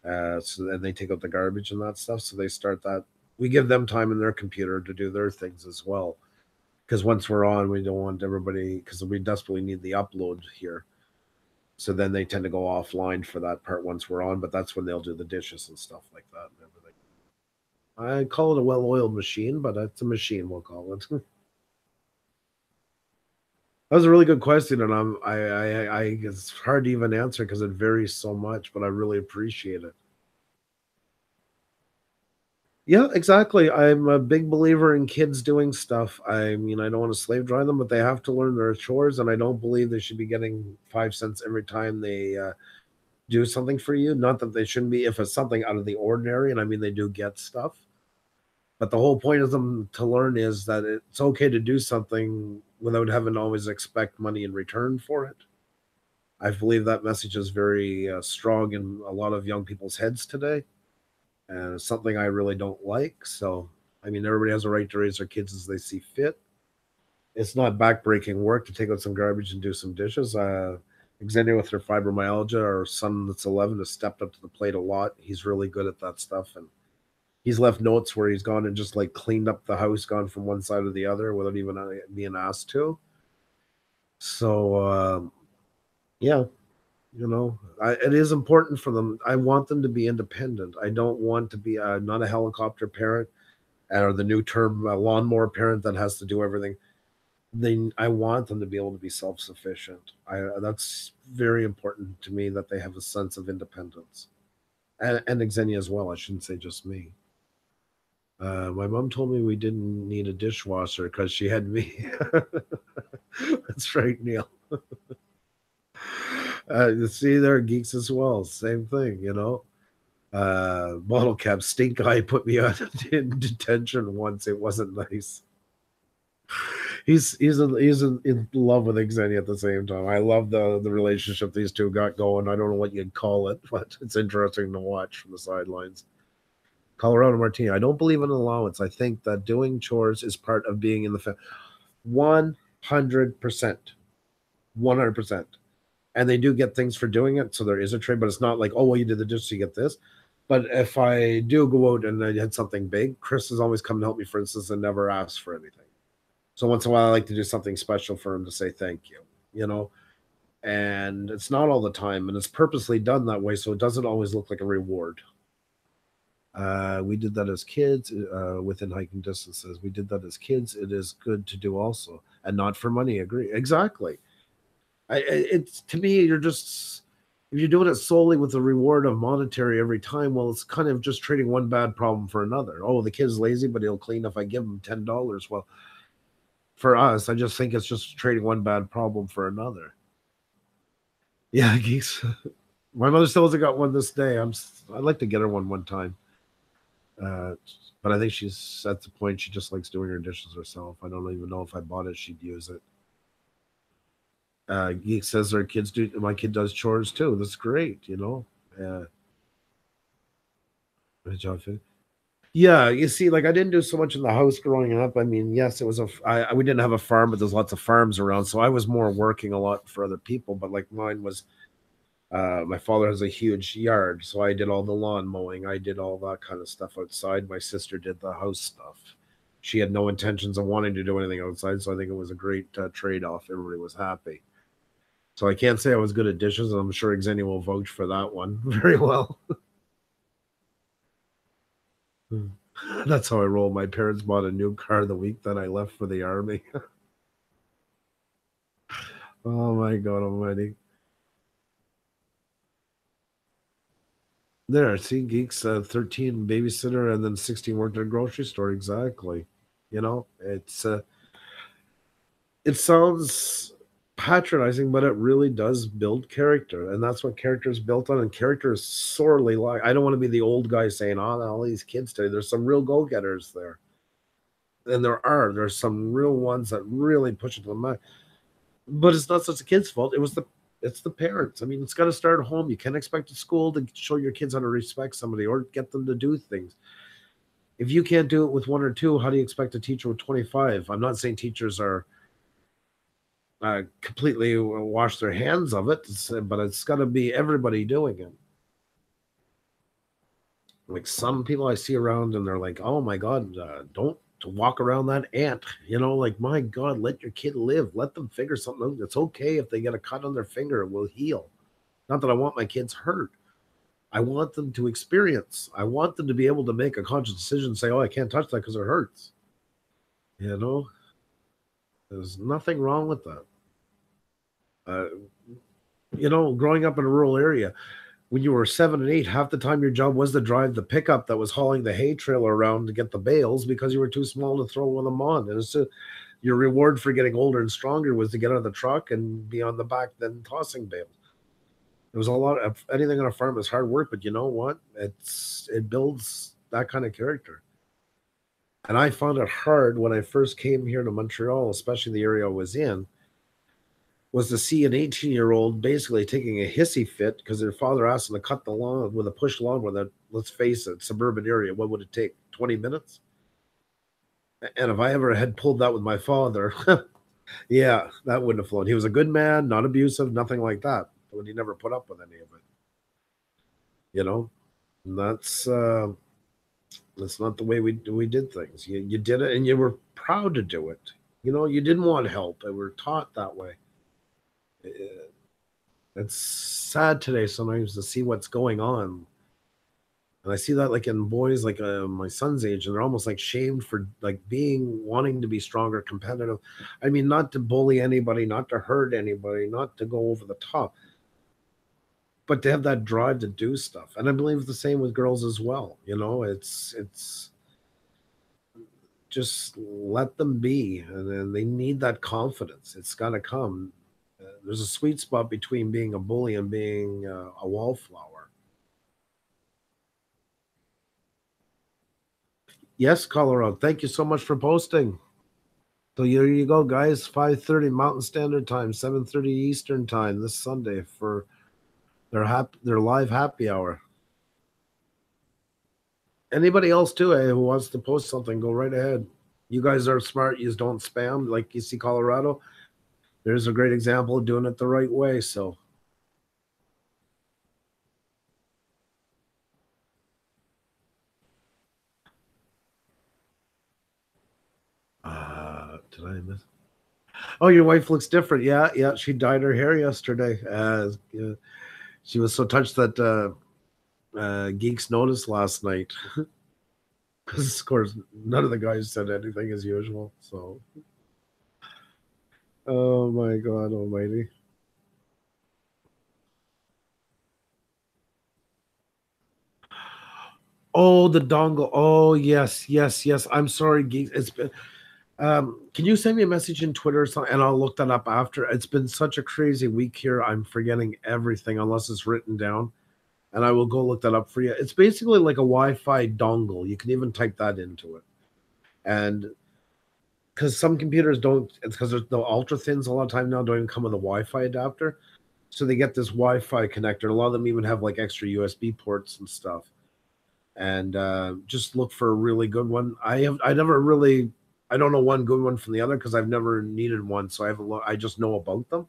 so then they take out the garbage and that stuff. So they start that. We give them time in their computer to do their things as well, because once we're on, we don't want everybody because we desperately need the upload here. So then they tend to go offline for that part once we're on, but that's when they'll do the dishes and stuff like that and everything. I call it a well-oiled machine, but it's a machine, we'll call it. That was a really good question, and it's hard to even answer because it varies so much, but I really appreciate it. Yeah, exactly. I'm a big believer in kids doing stuff. I mean, I don't want to slave drive them, but they have to learn their chores, and I don't believe they should be getting 5 cents every time they do something for you. Not that they shouldn't be if it's something out of the ordinary, and I mean they do get stuff. But the whole point of them to learn is that it's okay to do something without having to always expect money in return for it. I believe that message is very strong in a lot of young people's heads today, and it's something I really don't like. So, I mean, everybody has a right to raise their kids as they see fit. It's not backbreaking work to take out some garbage and do some dishes. Xenia with her fibromyalgia, our son that's 11 has stepped up to the plate a lot. He's really good at that stuff, and he's left notes where he's gone and just like cleaned up the house, gone from one side to the other without even being asked to. So yeah, it is important for them. I want them to be independent. I don't want to be not a helicopter parent or the new term lawnmower parent that has to do everything. I want them to be able to be self-sufficient. That's very important to me that they have a sense of independence, and Xenia as well. I shouldn't say just me. My mom told me we didn't need a dishwasher because she had me. That's right, Neil. See, there are geeks as well. Same thing. Bottle cap stink eye put me out in detention once. It wasn't nice. He's in love with Xenia at the same time. I love the relationship these two got going. I don't know what you'd call it, but it's interesting to watch from the sidelines. Colorado Martini. I don't believe in allowance. I think that doing chores is part of being in the family. 100%. 100%. And they do get things for doing it. So there is a trade, but it's not like, oh, well, you did the dishes, you get this. But if I do go out and I had something big, Chris has always come to help me, for instance, and never asked for anything. So once in a while, I like to do something special for him to say thank you. And it's not all the time. And it's purposely done that way. So it doesn't always look like a reward. We did that as kids within hiking distances. We did that as kids. It is good to do also, and not for money. Agree exactly. It's to me, if you're doing it solely with the reward of monetary every time, well, it's kind of just trading one bad problem for another. Oh, the kid's lazy, but he'll clean if I give him $10. Well, for us, I just think it's just trading one bad problem for another. Yeah, geeks. My mother still hasn't got one this day. I'd like to get her one time. But I think she's at the point she just likes doing her dishes herself. I don't even know if I bought it, she'd use it. Geek says their kids do. My kid does chores too. That's great. Good job, Finn. Yeah, you see, like I didn't do so much in the house growing up. I mean, yes, it was we didn't have a farm, but there's lots of farms around, so I was more working a lot for other people. But like mine was, my father has a huge yard, so I did all the lawn mowing. I did all that kind of stuff outside. My sister did the house stuff. She had no intentions of wanting to do anything outside, so I think it was a great trade-off. Everybody was happy. So I can't say I was good at dishes, and I'm sure Xenia will vouch for that one very well. That's how I roll. My parents bought a new car the week that I left for the army. Oh my God Almighty! There, see, geeks. 13 babysitter, and then 16 worked at a grocery store. Exactly. It sounds patronizing, but it really does build character, and that's what character is built on. And character is sorely like I don't want to be the old guy saying, "Oh, all these kids today." There's some real go getters there, and there's some real ones that really push it to the max. But it's not such a kid's fault. It's the parents. I mean, it's got to start at home. You can't expect a school to show your kids how to respect somebody or get them to do things. If you can't do it with one or two, how do you expect a teacher with 25? I'm not saying teachers are completely wash their hands of it, but it's got to be everybody doing it. Like some people I see around and they're like, oh my God, don't to walk around that ant. Like, my God, let your kid live. Let them figure something out. It's okay if they get a cut on their finger, it will heal. Not that I want my kids hurt. I want them to experience. I want them to be able to make a conscious decision and say, oh, I can't touch that because it hurts. You know, there's nothing wrong with that. Uh, growing up in a rural area, when you were 7 and 8, half the time your job was to drive the pickup that was hauling the hay trailer around to get the bales because you were too small to throw one of them on. And your reward for getting older and stronger was to get out of the truck and be on the back then tossing bales. There was a lot of anything on a farm is hard work, but you know what? It builds that kind of character. And I found it hard when I first came here to Montreal, especially the area I was in, was to see an 18-year-old basically taking a hissy fit because their father asked them to cut the lawn with a push lawnmower that, let's face it, suburban area, what would it take? 20 minutes? And if I ever had pulled that with my father, yeah, that wouldn't have flown. He was a good man, not abusive, nothing like that. But he never put up with any of it. You know, and that's not the way we did things. You did it, and you were proud to do it. You didn't want help. We were taught that way. It's sad today sometimes to see what's going on, and I see that like in boys like my son's age, and they're almost like shamed for like wanting to be stronger, competitive. I mean, not to bully anybody, not to hurt anybody, not to go over the top, but to have that drive to do stuff. And I believe the same with girls as well. It's just let them be, and then they need that confidence. It's got to come. There's a sweet spot between being a bully and being a wallflower. Yes, Colorado. Thank you so much for posting. So here you go, guys. 5:30 Mountain Standard Time, 7:30 Eastern Time this Sunday for their live happy hour. Anybody else too, who wants to post something, go right ahead. You guys are smart. You just don't spam like you see Colorado. There's a great example of doing it the right way. So, did I miss? Oh, your wife looks different. Yeah, yeah. She dyed her hair yesterday. She was so touched that geeks noticed last night. Because of course none of the guys said anything as usual. So, oh my God Almighty! Oh, the dongle. Oh, yes, yes, yes. I'm sorry, geeks. It's been. Can you send me a message in Twitter or something, and I'll look that up after? It's been such a crazy week here. I'm forgetting everything unless it's written down, and I will go look that up for you. It's basically like a Wi-Fi dongle. You can even type that into it, and because some computers don't. It's because the ultra thins a lot of time now don't even come with a Wi-Fi adapter, so they get this Wi-Fi connector. A lot of them even have like extra USB ports and stuff. And just look for a really good one. I don't know one good one from the other because I've never needed one, so I just know about them.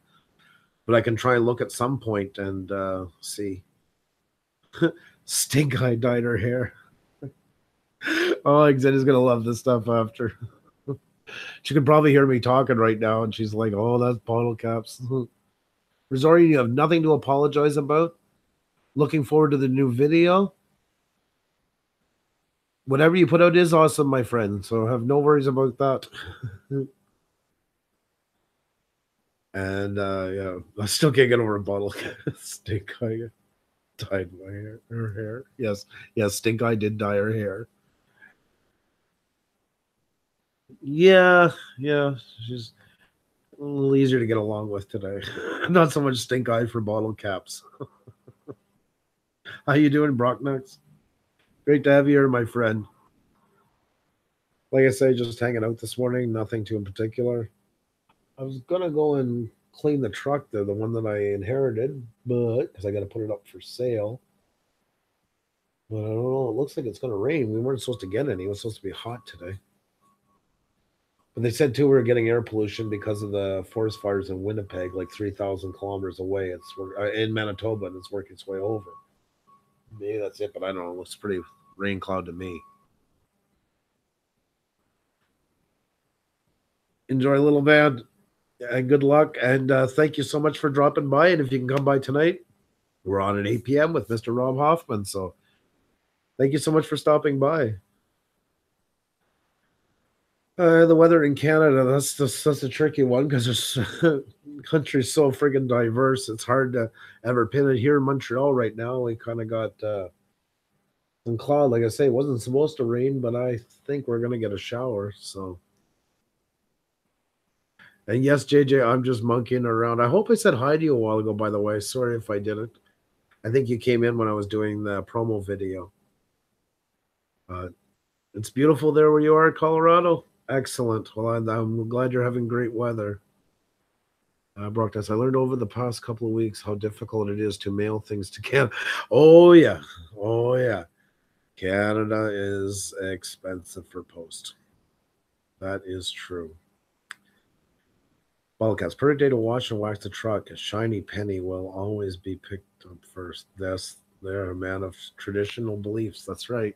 But I can try and look at some point and see. Stink Eye dyed her hair. Oh, Xenia's gonna love this stuff after. She could probably hear me talking right now, and she's like, "Oh, that's bottle caps." Rosario, you have nothing to apologize about. Looking forward to the new video. Whatever you put out is awesome, my friend. So have no worries about that. And yeah, I still can't get over a bottle stink eye dyed my hair. Her hair. Yes, yes, stink eye did dye her hair. Yeah, yeah. She's a little easier to get along with today. Not so much stink eye for bottle caps. How you doing, Brocknuts? Great to have you here, my friend. Like I say, just hanging out this morning. Nothing too in particular. I was gonna go and clean the truck, the one that I inherited, but because I got to put it up for sale. But I don't know. It looks like it's gonna rain. We weren't supposed to get any. It was supposed to be hot today. But they said too we were getting air pollution because of the forest fires in Winnipeg, like 3,000 kilometers away. It's in Manitoba, and it's working its way over. Maybe that's it, but I don't know. It looks pretty rain cloud to me. Enjoy, little man, and good luck. And thank you so much for dropping by. And if you can come by tonight, we're on at 8 p.m. with Mr. Rob Hoffman. So thank you so much for stopping by. The weather in Canada, that's a tricky one because the country's so friggin' diverse. It's hard to ever pin it. Here in Montreal right now, we kind of got some cloud. Like I say, it wasn't supposed to rain, but I think we're going to get a shower. So, and yes, JJ, I'm just monkeying around. I hope I said hi to you a while ago, by the way. Sorry if I didn't. I think you came in when I was doing the promo video. It's beautiful there where you are, Colorado. Excellent. Well, I'm glad you're having great weather. Broadcast. I learned over the past couple of weeks how difficult it is to mail things to Canada. Oh yeah, oh yeah. Canada is expensive for post. That is true. Ballcast. Perfect day to wash and wax the truck. A shiny penny will always be picked up first. They're a man of traditional beliefs. That's right.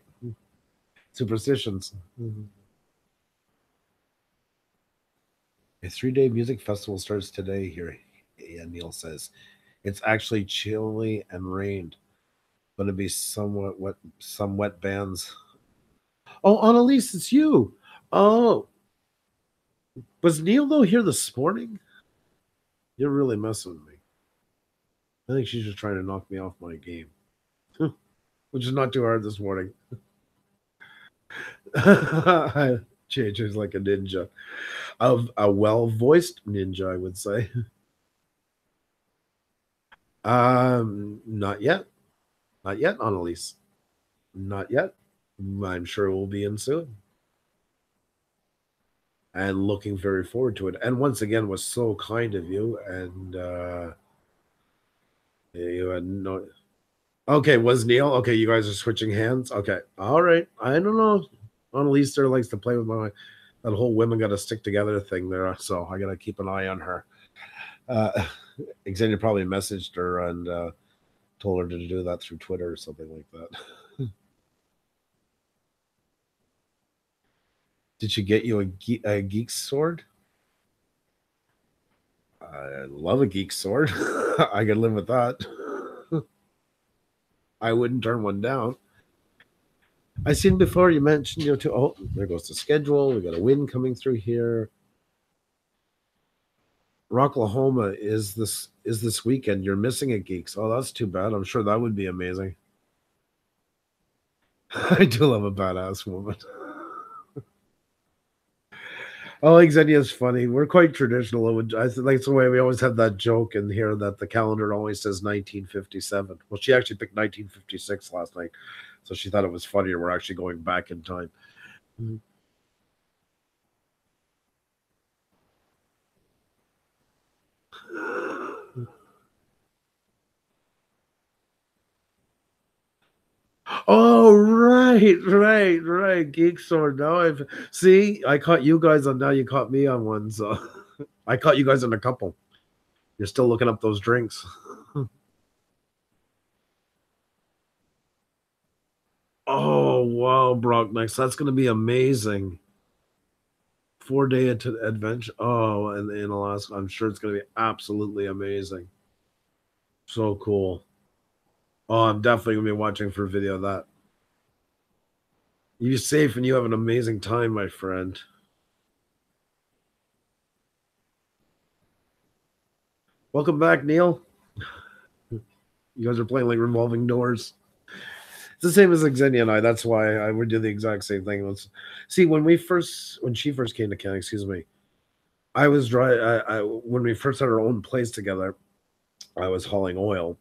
Superstitions. Mm-hmm. A 3-day music festival starts today here, yeah, Neil says. It's actually chilly and rained. Going to be somewhat wet, some wet bands. Oh, Annalise, it's you. Oh, was Neil though here this morning? You're really messing with me. I think she's just trying to knock me off my game, which is not too hard this morning. JJ's like a ninja, of a well-voiced ninja, I would say. Not yet, not yet, Annalise, not yet. I'm sure we'll be in soon, and looking very forward to it. And once again, was so kind of you, and you had no. Okay, was Neil? Okay, you guys are switching hands. Okay, all right. I don't know. Annalise there likes to play with my that whole women got to stick together thing there, so I got to keep an eye on her. Xenia probably messaged her and told her to do that through Twitter or something like that. Did she get you a geek sword? I love a geek sword. I could live with that. I wouldn't turn one down. I seen before you mentioned too. Oh, there goes the schedule. We got a wind coming through here. Rocklahoma is this weekend. You're missing it, geeks. Oh, that's too bad. I'm sure that would be amazing. I do love a badass woman. Oh, Xenia is funny. We're quite traditional. I think that's the way we always have that joke in here that the calendar always says 1957. Well, she actually picked 1956 last night, so she thought it was funnier. We're actually going back in time. Oh, right. Geek Sword. Now I've see, I caught you guys on now you caught me on one, so I caught you guys in a couple. You're still looking up those drinks. Oh wow, Brock next. That's gonna be amazing. 4 day adventure. Oh, and in Alaska. I'm sure it's gonna be absolutely amazing. So cool. Oh, I'm definitely gonna be watching for a video of that. You be safe and you have an amazing time, my friend. Welcome back, Neil. You guys are playing like revolving doors. It's the same as Xenia and I. That's why I would do the exact same thing. See, when she first came to Canada, excuse me, I was dry. When we first had our own place together, I was hauling oil,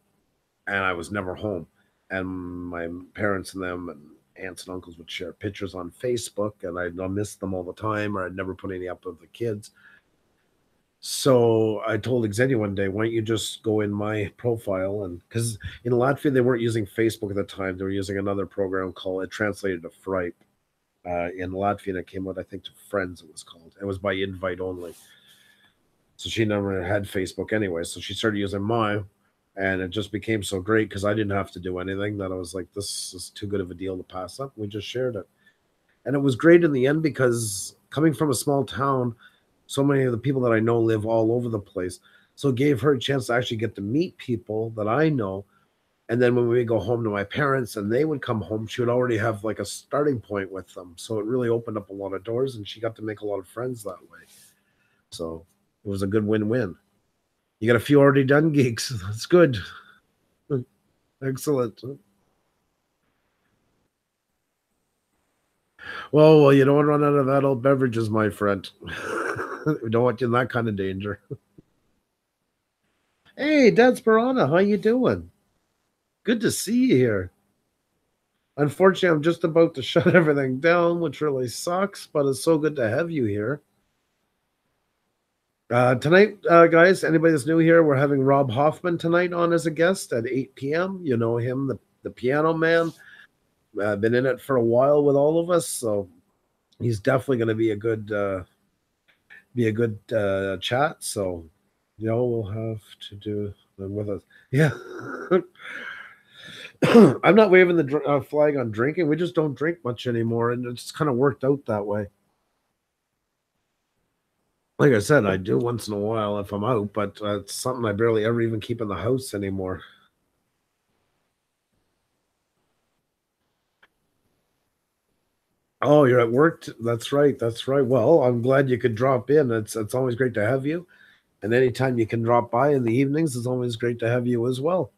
and I was never home. And my parents and them and aunts and uncles would share pictures on Facebook, and I'd miss them all the time, or I'd never put any up of the kids. So I told Xenia one day, why don't you just go in my profile? And because in Latvia, they weren't using Facebook at the time, they were using another program called, it translated to Fripe. In Latvia, and it came out, I think, to Friends, it was called. It was by invite only. So she never had Facebook anyway. So she started using mine, and it just became so great because I didn't have to do anything that I was like, this is too good of a deal to pass up. We just shared it. And it was great in the end because coming from a small town, so many of the people that I know live all over the place. So it gave her a chance to actually get to meet people that I know. And then when we would go home to my parents and they would come home, she would already have like a starting point with them. So it really opened up a lot of doors and she got to make a lot of friends that way. So it was a good win-win. You got a few already done, geeks. That's good. Excellent. Well, you don't run out of adult beverages, my friend. We don't want you in that kind of danger. Hey, Dad Sperana, how you doing? Good to see you here. Unfortunately, I'm just about to shut everything down, which really sucks, but it's so good to have you here. Tonight, guys, anybody that's new here, we're having Rob Hoffman tonight on as a guest at 8 p.m. You know him, the piano man. Been in it for a while with all of us, so he's definitely going to be a good chat. So, we'll have to do them with us. Yeah. I'm not waving the flag on drinking. We just don't drink much anymore, and it's kind of worked out that way. Like I said, I do once in a while if I'm out, but it's something I barely ever even keep in the house anymore. Oh, you're at work. That's right. That's right. Well, I'm glad you could drop in. It's always great to have you. And anytime you can drop by in the evenings, it's always great to have you as well.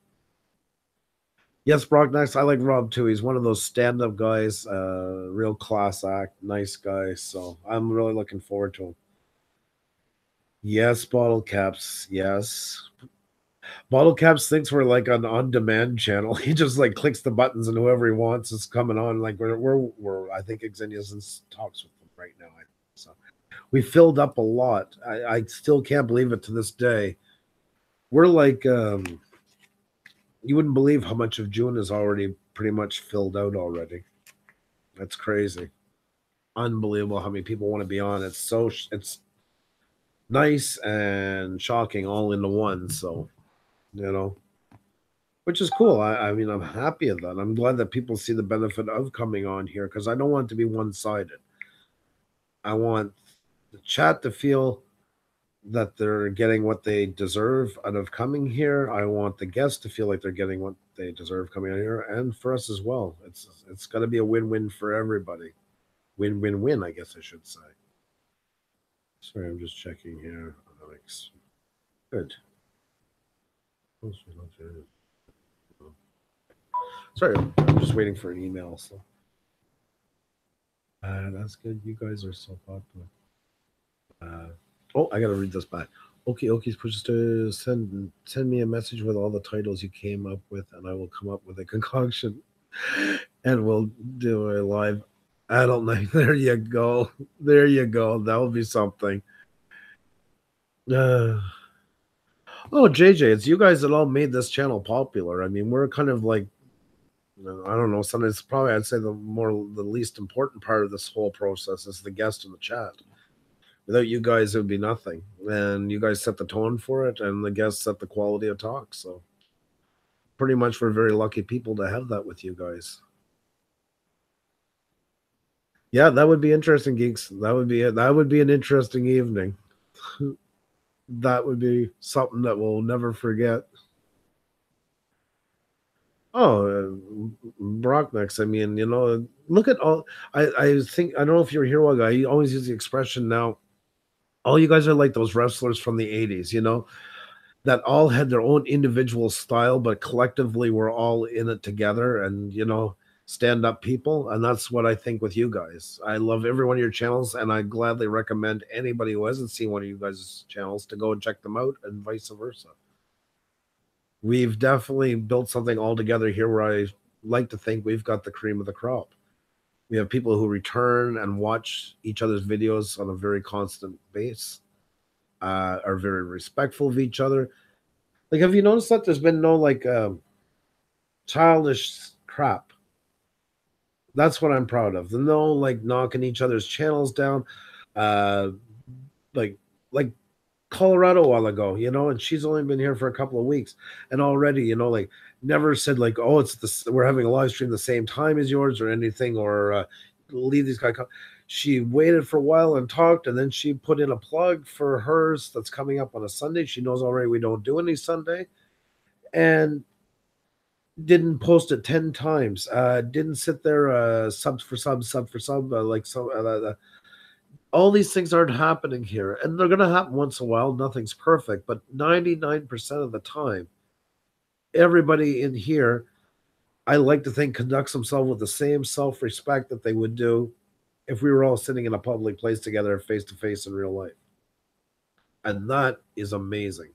Yes, Brock, nice. I like Rob too. He's one of those stand-up guys, real class act, nice guy. So I'm really looking forward to him. Yes, bottle caps. Yes. Bottle caps thinks we're like an on-demand channel. He just like clicks the buttons and whoever he wants is coming on. Like we're I think Xenia's in talks with them right now. So we filled up a lot. I still can't believe it to this day. We're like you wouldn't believe how much of June is already pretty much filled out already. That's crazy. Unbelievable how many people want to be on. It's nice and shocking all into one. So, you know, which is cool. I mean, I'm happy at that. I'm glad that people see the benefit of coming on here because I don't want it to be one sided. I want the chat to feel that they're getting what they deserve out of coming here. I want the guests to feel like they're getting what they deserve coming out here, and for us as well. It's got to be a win-win for everybody. Win-win-win, I guess I should say. Sorry, I'm just checking here. Alex. Good. Sorry, I'm just waiting for an email. So that's good. You guys are so popular. Oh, I gotta read this back. Okay, Okie's pushes to send me a message with all the titles you came up with, and I will come up with a concoction, and we'll do a live adult night. There you go. There you go. That will be something. Oh, JJ, it's you guys that all made this channel popular. I mean, we're kind of like I don't know. Sometimes probably I'd say the least important part of this whole process is the guest in the chat. Without you guys, it would be nothing. And you guys set the tone for it, and the guests set the quality of talk. So pretty much we're very lucky people to have that with you guys. Yeah, that would be interesting, geeks. That would be an interesting evening. That would be something that we'll never forget. Oh, Brocknex. I mean, look at all. I think I don't know if you're a hero guy. You always use the expression now. All you guys are like those wrestlers from the '80s, that all had their own individual style, but collectively we're all in it together, and stand up people. And that's what I think with you guys. I love every one of your channels, and I gladly recommend anybody who hasn't seen one of you guys' channels to go and check them out, and vice versa. We've definitely built something all together here where I like to think we've got the cream of the crop. We have people who return and watch each other's videos on a very constant base, are very respectful of each other. Like, have you noticed that there's been no childish crap? That's what I'm proud of. The no like knocking each other's channels down, uh, like like Colorado a while ago, and she's only been here for a couple of weeks, and already, like never said like, oh, it's this we're having a live stream the same time as yours or anything, or leave these guys. She waited for a while and talked, and then she put in a plug for hers that's coming up on a Sunday. She knows already we don't do any Sunday, and didn't post it 10 times. Didn't sit there sub for sub, like so. All these things aren't happening here, and they're going to happen once in a while. Nothing's perfect, but 99% of the time, everybody in here, I like to think, conducts themselves with the same self-respect that they would do if we were all sitting in a public place together face to face in real life. And that is amazing,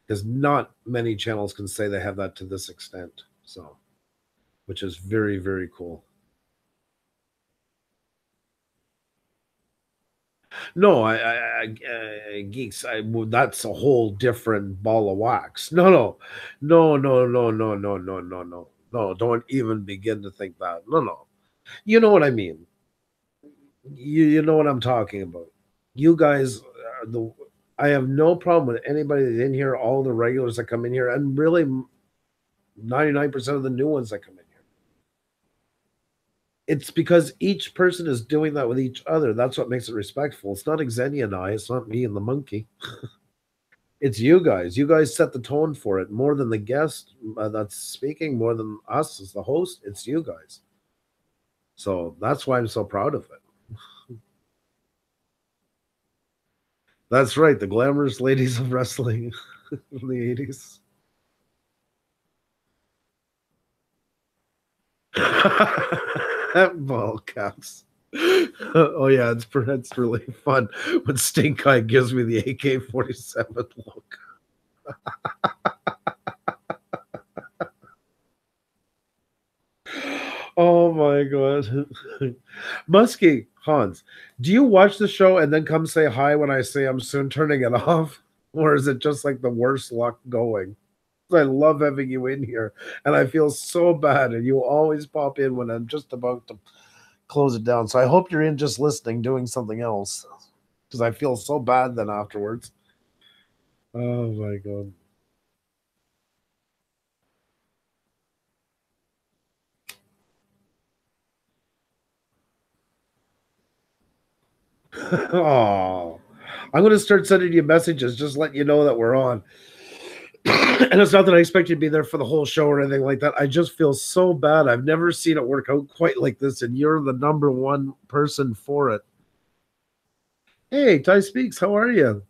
because not many channels can say they have that to this extent. So, which is very, very cool. No, geeks. That's a whole different ball of wax. No, no, no, no, no, no, no, no, no, no, no. Don't even begin to think that. No, no. You know what I mean. You know what I'm talking about. You guys, the I have no problem with anybody that's in here. All the regulars that come in here, and really 99% of the new ones that come in here. It's because each person is doing that with each other. That's what makes it respectful. It's not Xenia and I. It's not me and the monkey. It's you guys. You guys set the tone for it more than the guest that's speaking, more than us as the host. It's you guys. So that's why I'm so proud of it. That's right. The glamorous ladies of wrestling from the 80s. Ball caps. Oh yeah, it's really fun when Stink Eye gives me the AK-47 look. Oh my god. Muskie, Hans, do you watch the show and then come say hi when I say I'm soon turning it off? Or is it just like the worst luck going? I love having you in here, and I feel so bad, and you always pop in when I'm just about to close it down. So I hope you're in just listening, doing something else, because I feel so bad then afterwards. Oh my god. Oh, I'm going to start sending you messages, just letting you know that we're on. And it's not that I expect you to be there for the whole show or anything like that. I just feel so bad. I've never seen it work out quite like this, and you're the number one person for it. Hey, Ty Speaks, how are you?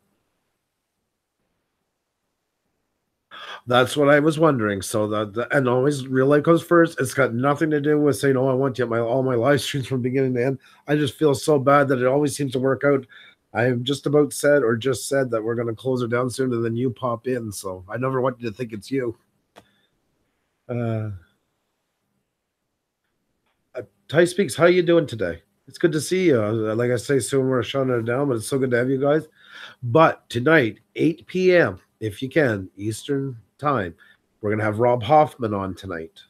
That's what I was wondering. So and always real life comes first. It's got nothing to do with saying, "Oh, I want you at all my live streams from beginning to end." I just feel so bad that it always seems to work out. I have just about said or just said that we're going to close it down soon, and then you pop in. So I never want you to think it's you. Uh, Ty Speaks, how you doing today? It's good to see you. Like I say, soon we're shutting it down, but it's so good to have you guys. But tonight, 8 p.m., if you can, Eastern time, we're going to have Rob Hoffman on tonight.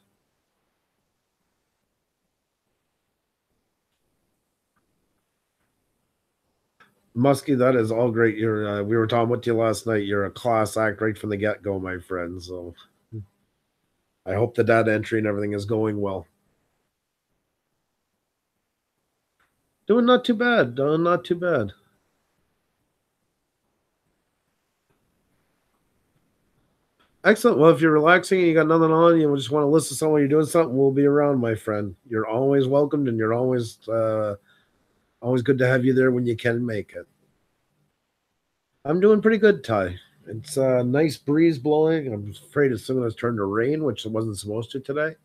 Muskie, that is all great. You're we were talking with you last night. You're a class act right from the get go, my friend. So I hope the data entry and everything is going well. Doing not too bad. Doing not too bad. Excellent. Well, if you're relaxing and you got nothing on, you just want to listen to someone, you're doing something, we'll be around, my friend. You're always welcomed, and you're always good to have you there when you can make it. I'm doing pretty good, Ty. It's a nice breeze blowing. I'm afraid it's soon going to turn to rain, which it wasn't supposed to today.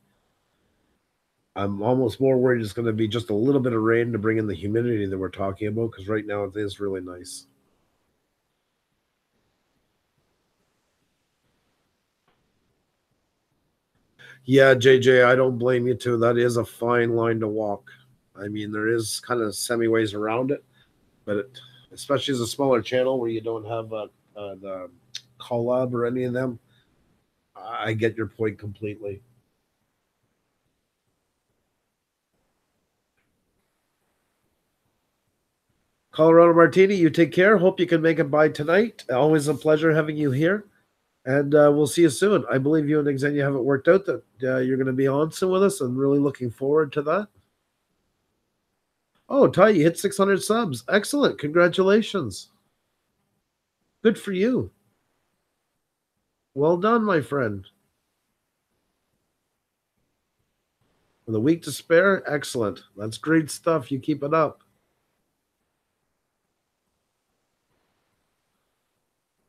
I'm almost more worried it's going to be just a little bit of rain to bring in the humidity that we're talking about because right now it is really nice. Yeah, JJ, I don't blame you too. That is a fine line to walk. I mean, there is kind of semi ways around it, but especially as a smaller channel where you don't have the collab or any of them, I get your point completely. Colorado Martini, you take care. Hope you can make it by tonight. Always a pleasure having you here. And we'll see you soon. I believe you and Xenia have it worked out that you're going to be on soon with us. I'm really looking forward to that. Oh, Ty, you hit 600 subs. Excellent. Congratulations. Good for you. Well done, my friend. With a week to spare, excellent. That's great stuff. You keep it up.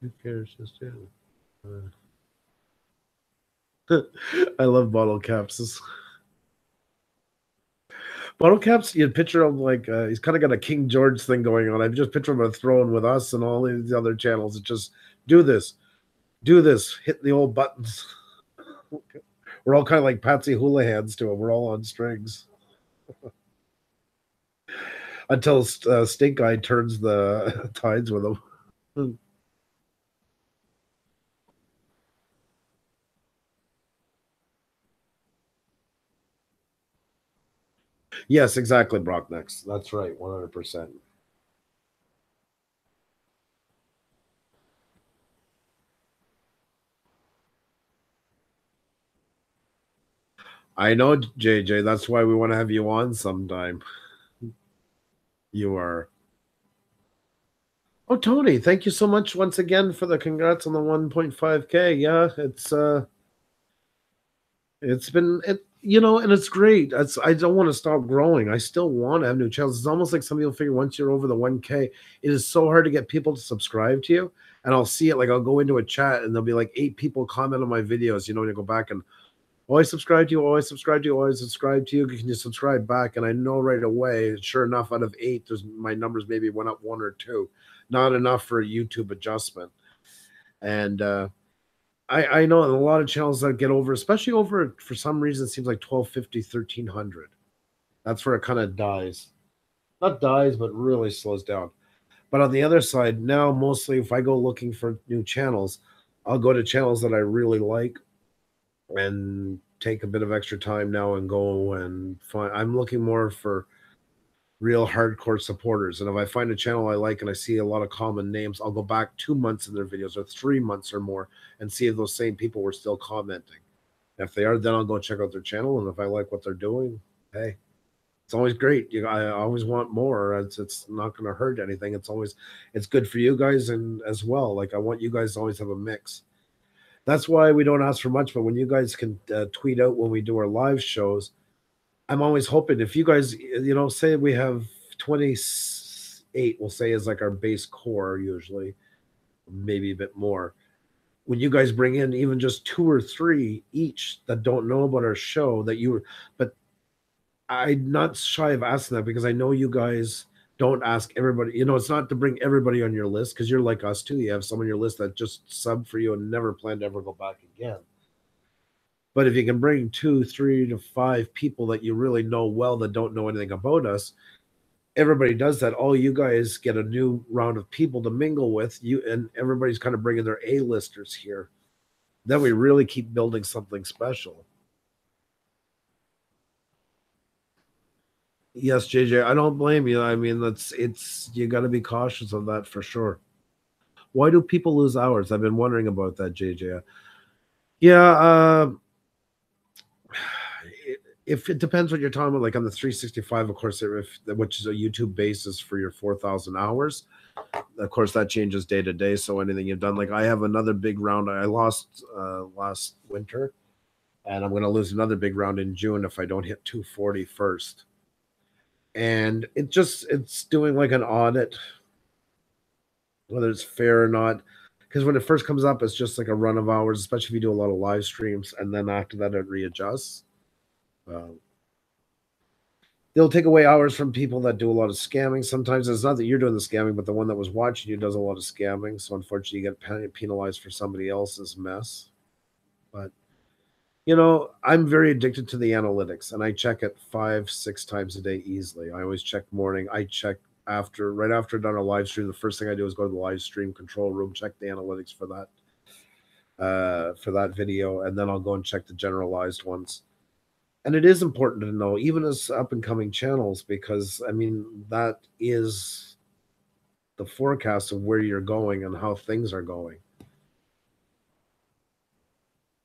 Who cares? Just you. I love bottle caps. Bottle caps, you picture him like he's kind of got a King George thing going on. I just picture him on a throne with us and all these other channels. It's just do this, do this, hit the old buttons. We're all kind of like Patsy Houlihan's to him. We're all on strings until Stink Eye turns the tides with him. Yes, exactly, Brock. Next, that's right, 100%. I know, JJ. That's why we want to have you on sometime. You are. Oh, Tony, thank you so much once again for the congrats on the 1.5K. Yeah, it's been it and it's great. I don't want to stop growing. I still want to have new channels. It's almost like some people figure once you're over the 1K, it is so hard to get people to subscribe to you. And I'll see it like I'll go into a chat and there'll be like 8 people comment on my videos, and you go back and oh, I subscribed to you, oh, I subscribed to you, oh, I subscribed to you. Can you subscribe back? And I know right away, sure enough, out of 8, there's my numbers maybe went up 1 or 2. Not enough for a YouTube adjustment. And I know a lot of channels that get over, especially over for some reason, it seems like 1250, 1300. That's where it kind of dies. Not dies, but really slows down. But on the other side, now mostly if I go looking for new channels, I'll go to channels that I really like and take a bit of extra time now and go and find. I'm looking more for real hardcore supporters. And if I find a channel I like and I see a lot of common names, I'll go back 2 months in their videos or 3 months or more and see if those same people were still commenting. If they are, then I'll go check out their channel. And if I like what they're doing, hey, it's always great. I always want more. It's not going to hurt anything. It's good for you guys and as well. Like I want you guys to always have a mix. That's why we don't ask for much. But when you guys can tweet out when we do our live shows, I'm always hoping if you guys, say we have 28, we'll say is like our base core usually, maybe a bit more. When you guys bring in even just 2 or 3 each that don't know about our show, but I'm not shy of asking that because I know you guys don't ask everybody. It's not to bring everybody on your list because you're like us too. You have some on your list that just sub for you and never plan to ever go back again. But if you can bring 2, 3 to 5 people that you really know well that don't know anything about us, everybody does that. All you guys get a new round of people to mingle with you, and everybody's kind of bringing their A-listers here. Then we really keep building something special. Yes, JJ, I don't blame you. I mean, it's you got to be cautious of that for sure. Why do people lose hours? I've been wondering about that, JJ. Yeah, if it depends what you're talking about, like on the 365, of course, if which is a YouTube basis for your 4,000 hours, of course that changes day to day. So anything you've done, like I have another big round I lost last winter, and I'm going to lose another big round in June if I don't hit 240 first. And it's doing like an audit, whether it's fair or not. Because when it first comes up, it's just like a run of hours, especially if you do a lot of live streams, and then after that it readjusts. Uh, they'll take away hours from people that do a lot of scamming. Sometimes it's not that you're doing the scamming, but the one that was watching you does a lot of scamming. So unfortunately, you get penalized for somebody else's mess. But I'm very addicted to the analytics, and I check it 5, 6 times a day easily. I always check morning. I check right after I've done a live stream. The first thing I do is go to the live stream control room, check the analytics for that video, and then I'll go and check the generalized ones. And it is important to know, even as up and coming channels, because I mean that is the forecast of where you're going and how things are going.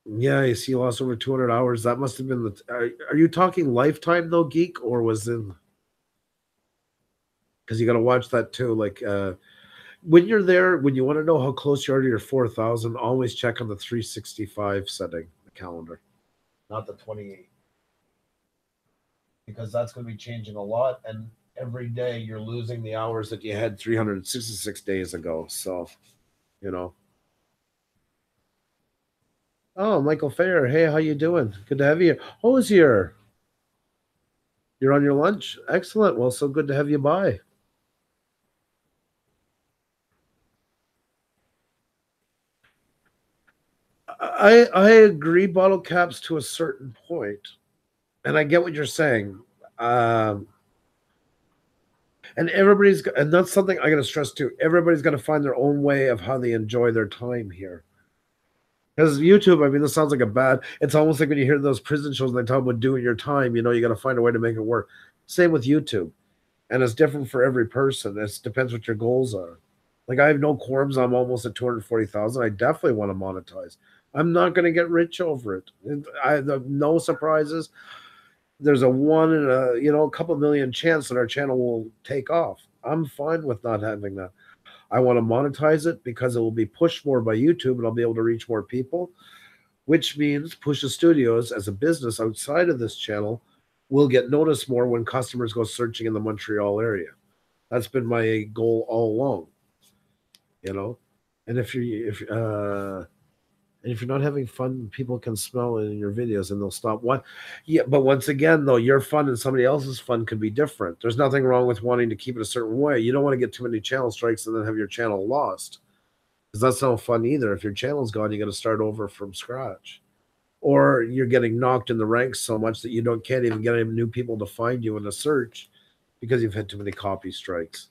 Yeah, you see, you lost over 200 hours. That must have been are you talking lifetime though, geek, or was it? Because you got to watch that too. Like when you're there, when you want to know how close you are to your 4,000, always check on the 365 setting, the calendar, not the 28, because that's going to be changing a lot. And every day you're losing the hours that you had 366 days ago. So, you know. Oh, Michael Fair. Hey, how you doing? Good to have you. Oh, is here? You're on your lunch? Excellent. Well, so good to have you by. I agree bottle caps to a certain point, and I get what you're saying. Um, and that's something I got to stress too. Everybody's got to find their own way of how they enjoy their time here. Because YouTube, I mean, this sounds like a bad. It's almost like when you hear those prison shows and they talk about doing your time. You got to find a way to make it work. Same with YouTube, and it's different for every person. It depends what your goals are. Like I have no quorums. I'm almost at 240,000. I definitely want to monetize. I'm not going to get rich over it. No surprises. There's a one in a couple million chance that our channel will take off. I'm fine with not having that. I want to monetize it because it will be pushed more by YouTube and I'll be able to reach more people, which means Puša Studios as a business outside of this channel will get noticed more when customers go searching in the Montreal area. That's been my goal all along, you know. And if you're not having fun, people can smell it in your videos and they'll stop. Yeah, but once again, though, your fun and somebody else's fun could be different. There's nothing wrong with wanting to keep it a certain way. You don't want to get too many channel strikes and then have your channel lost, because that's no fun either. If your channel's gone, you got to start over from scratch, or you're getting knocked in the ranks so much that you can't even get any new people to find you in a search because you've had too many copy strikes.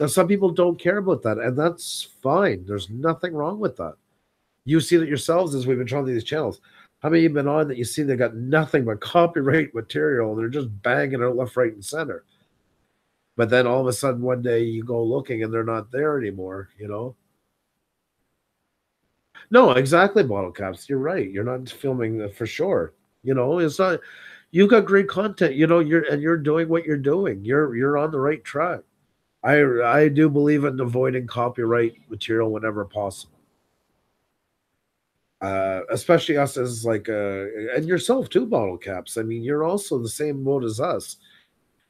Now, some people don't care about that, and that's fine. There's nothing wrong with that. You see that yourselves as we've been trying these channels. How many you've been on that you see they got nothing but copyright material and they're just banging it left, right, and center? But then all of a sudden one day you go looking and they're not there anymore. No, exactly, bottle caps. You're right. You're not filming for sure. It's not. You've got great content. You're doing what you're doing. You're on the right track. I do believe in avoiding copyright material whenever possible. Especially us as like and yourself too, bottle caps. I mean, you're also the same mode as us.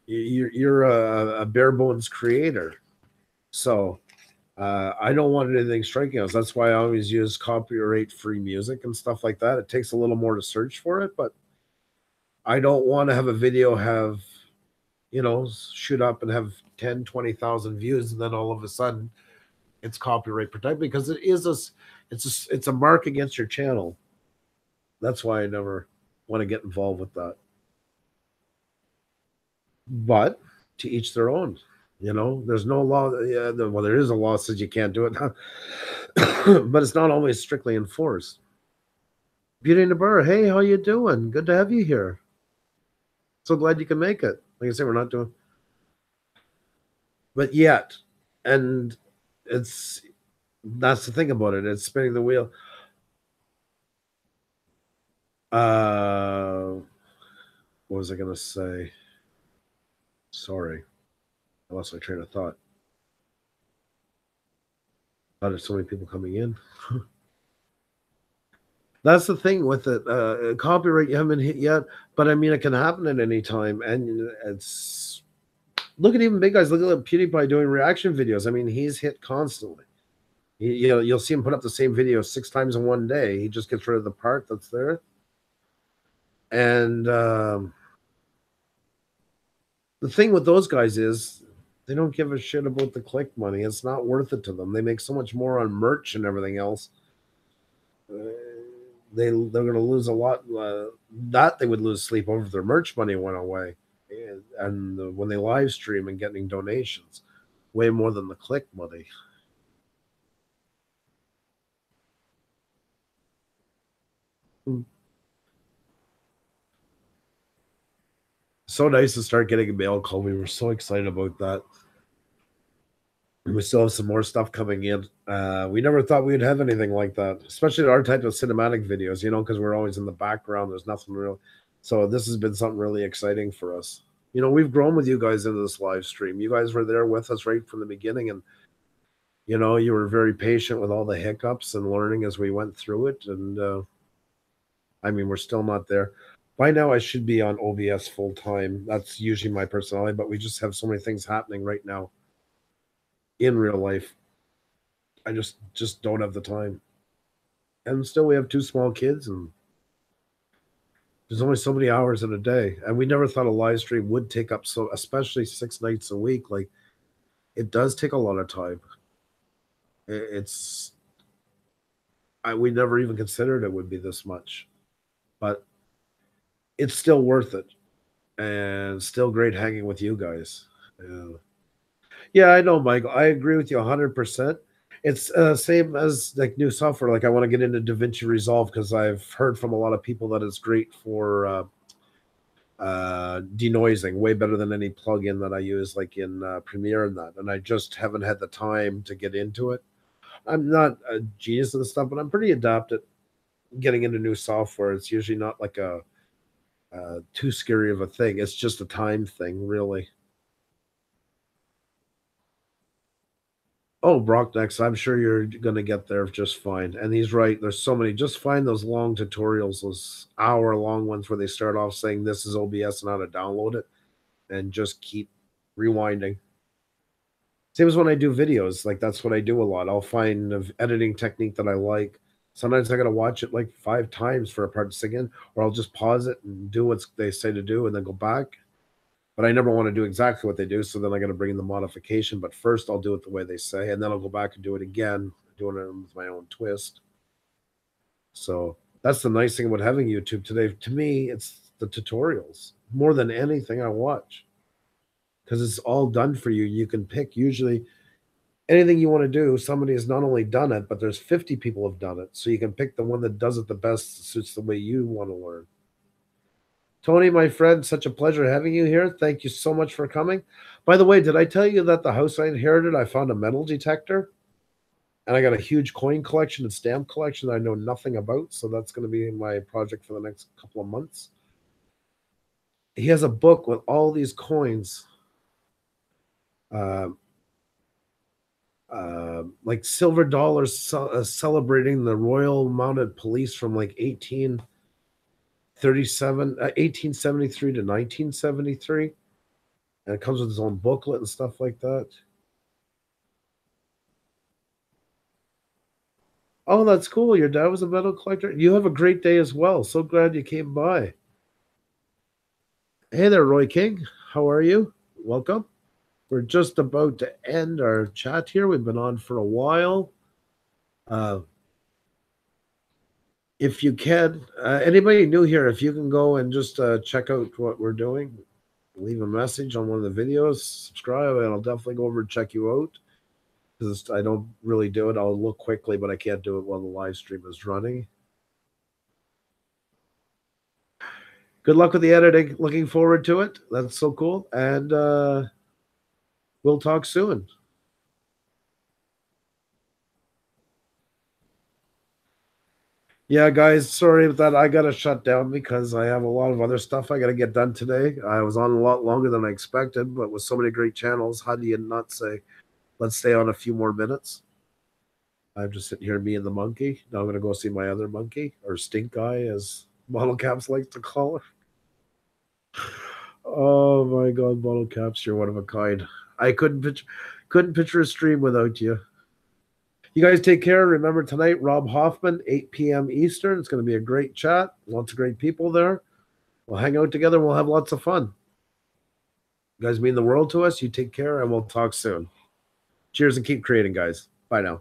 You're a bare bones creator, so I don't want anything striking us. That's why I always use copyright free music and stuff like that. It takes a little more to search for it, but I don't want to have a video shoot up and have 10, 20,000 views and then all of a sudden it's copyright protected, because it's a mark against your channel. That's why I never want to get involved with that. But to each their own. There's no law. Yeah, well, there is a law that says you can't do it, but it's not always strictly enforced. Beauty in the Bar, hey, how you doing? Good to have you here. So glad you can make it. Like I say, we're not doing, but yet, and it's that's the thing about it. It's spinning the wheel. What was I gonna say? Sorry, I lost my train of thought. There's so many people coming in. That's the thing with it. Copyright, you haven't hit yet, but I mean, it can happen at any time. And it's look at even big guys. Look at PewDiePie doing reaction videos. I mean, he's hit constantly. You'll see him put up the same video 6 times in one day. He just gets rid of the part that's there. And the thing with those guys is they don't give a shit about the click money. It's not worth it to them. They make so much more on merch and everything else. They're going to lose a lot. That they would lose sleep over if their merch money went away, and when they live stream and getting donations, way more than the click money. So nice to start getting a mail call. We were so excited about that. We still have some more stuff coming in. We never thought we'd have anything like that, especially our type of cinematic videos, because we're always in the background. There's nothing real. So this has been something really exciting for us. We've grown with you guys into this live stream. You guys were there with us right from the beginning. And, you were very patient with all the hiccups and learning as we went through it. And I mean, we're still not there. By now, I should be on OBS full time. That's usually my personality, but we just have so many things happening right now in real life. I just don't have the time. And still we have 2 small kids, and there's only so many hours in a day. And we never thought a live stream would take up so, especially 6 nights a week. Like, it does take a lot of time. It's we never even considered it would be this much, but it's still worth it, and still great hanging with you guys. Yeah, I know, Michael. I agree with you 100%. It's same as like new software. Like I want to get into DaVinci Resolve because I've heard from a lot of people that it's great for denoising, way better than any plugin that I use, like in Premiere and that. And I just haven't had the time to get into it. I'm not a genius of the stuff, but I'm pretty adept at getting into new software. It's usually not like a too scary of a thing. It's just a time thing, really. Oh, Brock next. I'm sure you're going to get there just fine. And he's right. There's so many. Just find those long tutorials, those hour-long ones where they start off saying this is OBS and how to download it, and just keep rewinding. Same as when I do videos. Like that's what I do a lot. I'll find an editing technique that I like. Sometimes I got to watch it like 5 times for a part to sink in, or I'll just pause it and do what they say to do and then go back. But I never want to do exactly what they do. So then I got to bring in the modification. But first, I'll do it the way they say, and then I'll go back and do it again, doing it with my own twist. So that's the nice thing about having YouTube today. To me, it's the tutorials more than anything I watch because it's all done for you. You can pick usually anything you want to do. Somebody has not only done it, but there's 50 people have done it. So you can pick the one that does it the best, suits the way you want to learn. Tony, my friend, such a pleasure having you here. Thank you so much for coming. By the way, did I tell you that the house I inherited, I found a metal detector? And I got a huge coin collection and stamp collection that I know nothing about. So that's going to be my project for the next couple of months. He has a book with all these coins, like silver dollars celebrating the Royal Mounted Police from like 1873 to 1973. And it comes with his own booklet and stuff like that. Oh, that's cool. Your dad was a metal collector. You have a great day as well. So glad you came by. Hey there, Roy King. How are you? Welcome. We're just about to end our chat here. We've been on for a while. If you can, anybody new here, if you can go and just check out what we're doing, leave a message on one of the videos, subscribe, and I'll definitely go over and check you out. Because I don't really do it. I'll look quickly, but I can't do it while the live stream is running. Good luck with the editing. Looking forward to it. That's so cool. And we'll talk soon. Yeah, guys, sorry that I got to shut down because I have a lot of other stuff I got to get done today. I was on a lot longer than I expected, but with so many great channels, how do you not say, let's stay on a few more minutes? I'm just sitting here, me and the monkey. Now I'm going to go see my other monkey, or stink eye, as Bottle Caps likes to call her. Oh my God, Bottle Caps, you're one of a kind. I couldn't picture a stream without you. You guys take care. Remember tonight, Rob Hoffman, 8 p.m. Eastern. It's going to be a great chat. Lots of great people there. We'll hang out together. We'll have lots of fun. You guys mean the world to us. You take care, and we'll talk soon. Cheers and keep creating, guys. Bye now.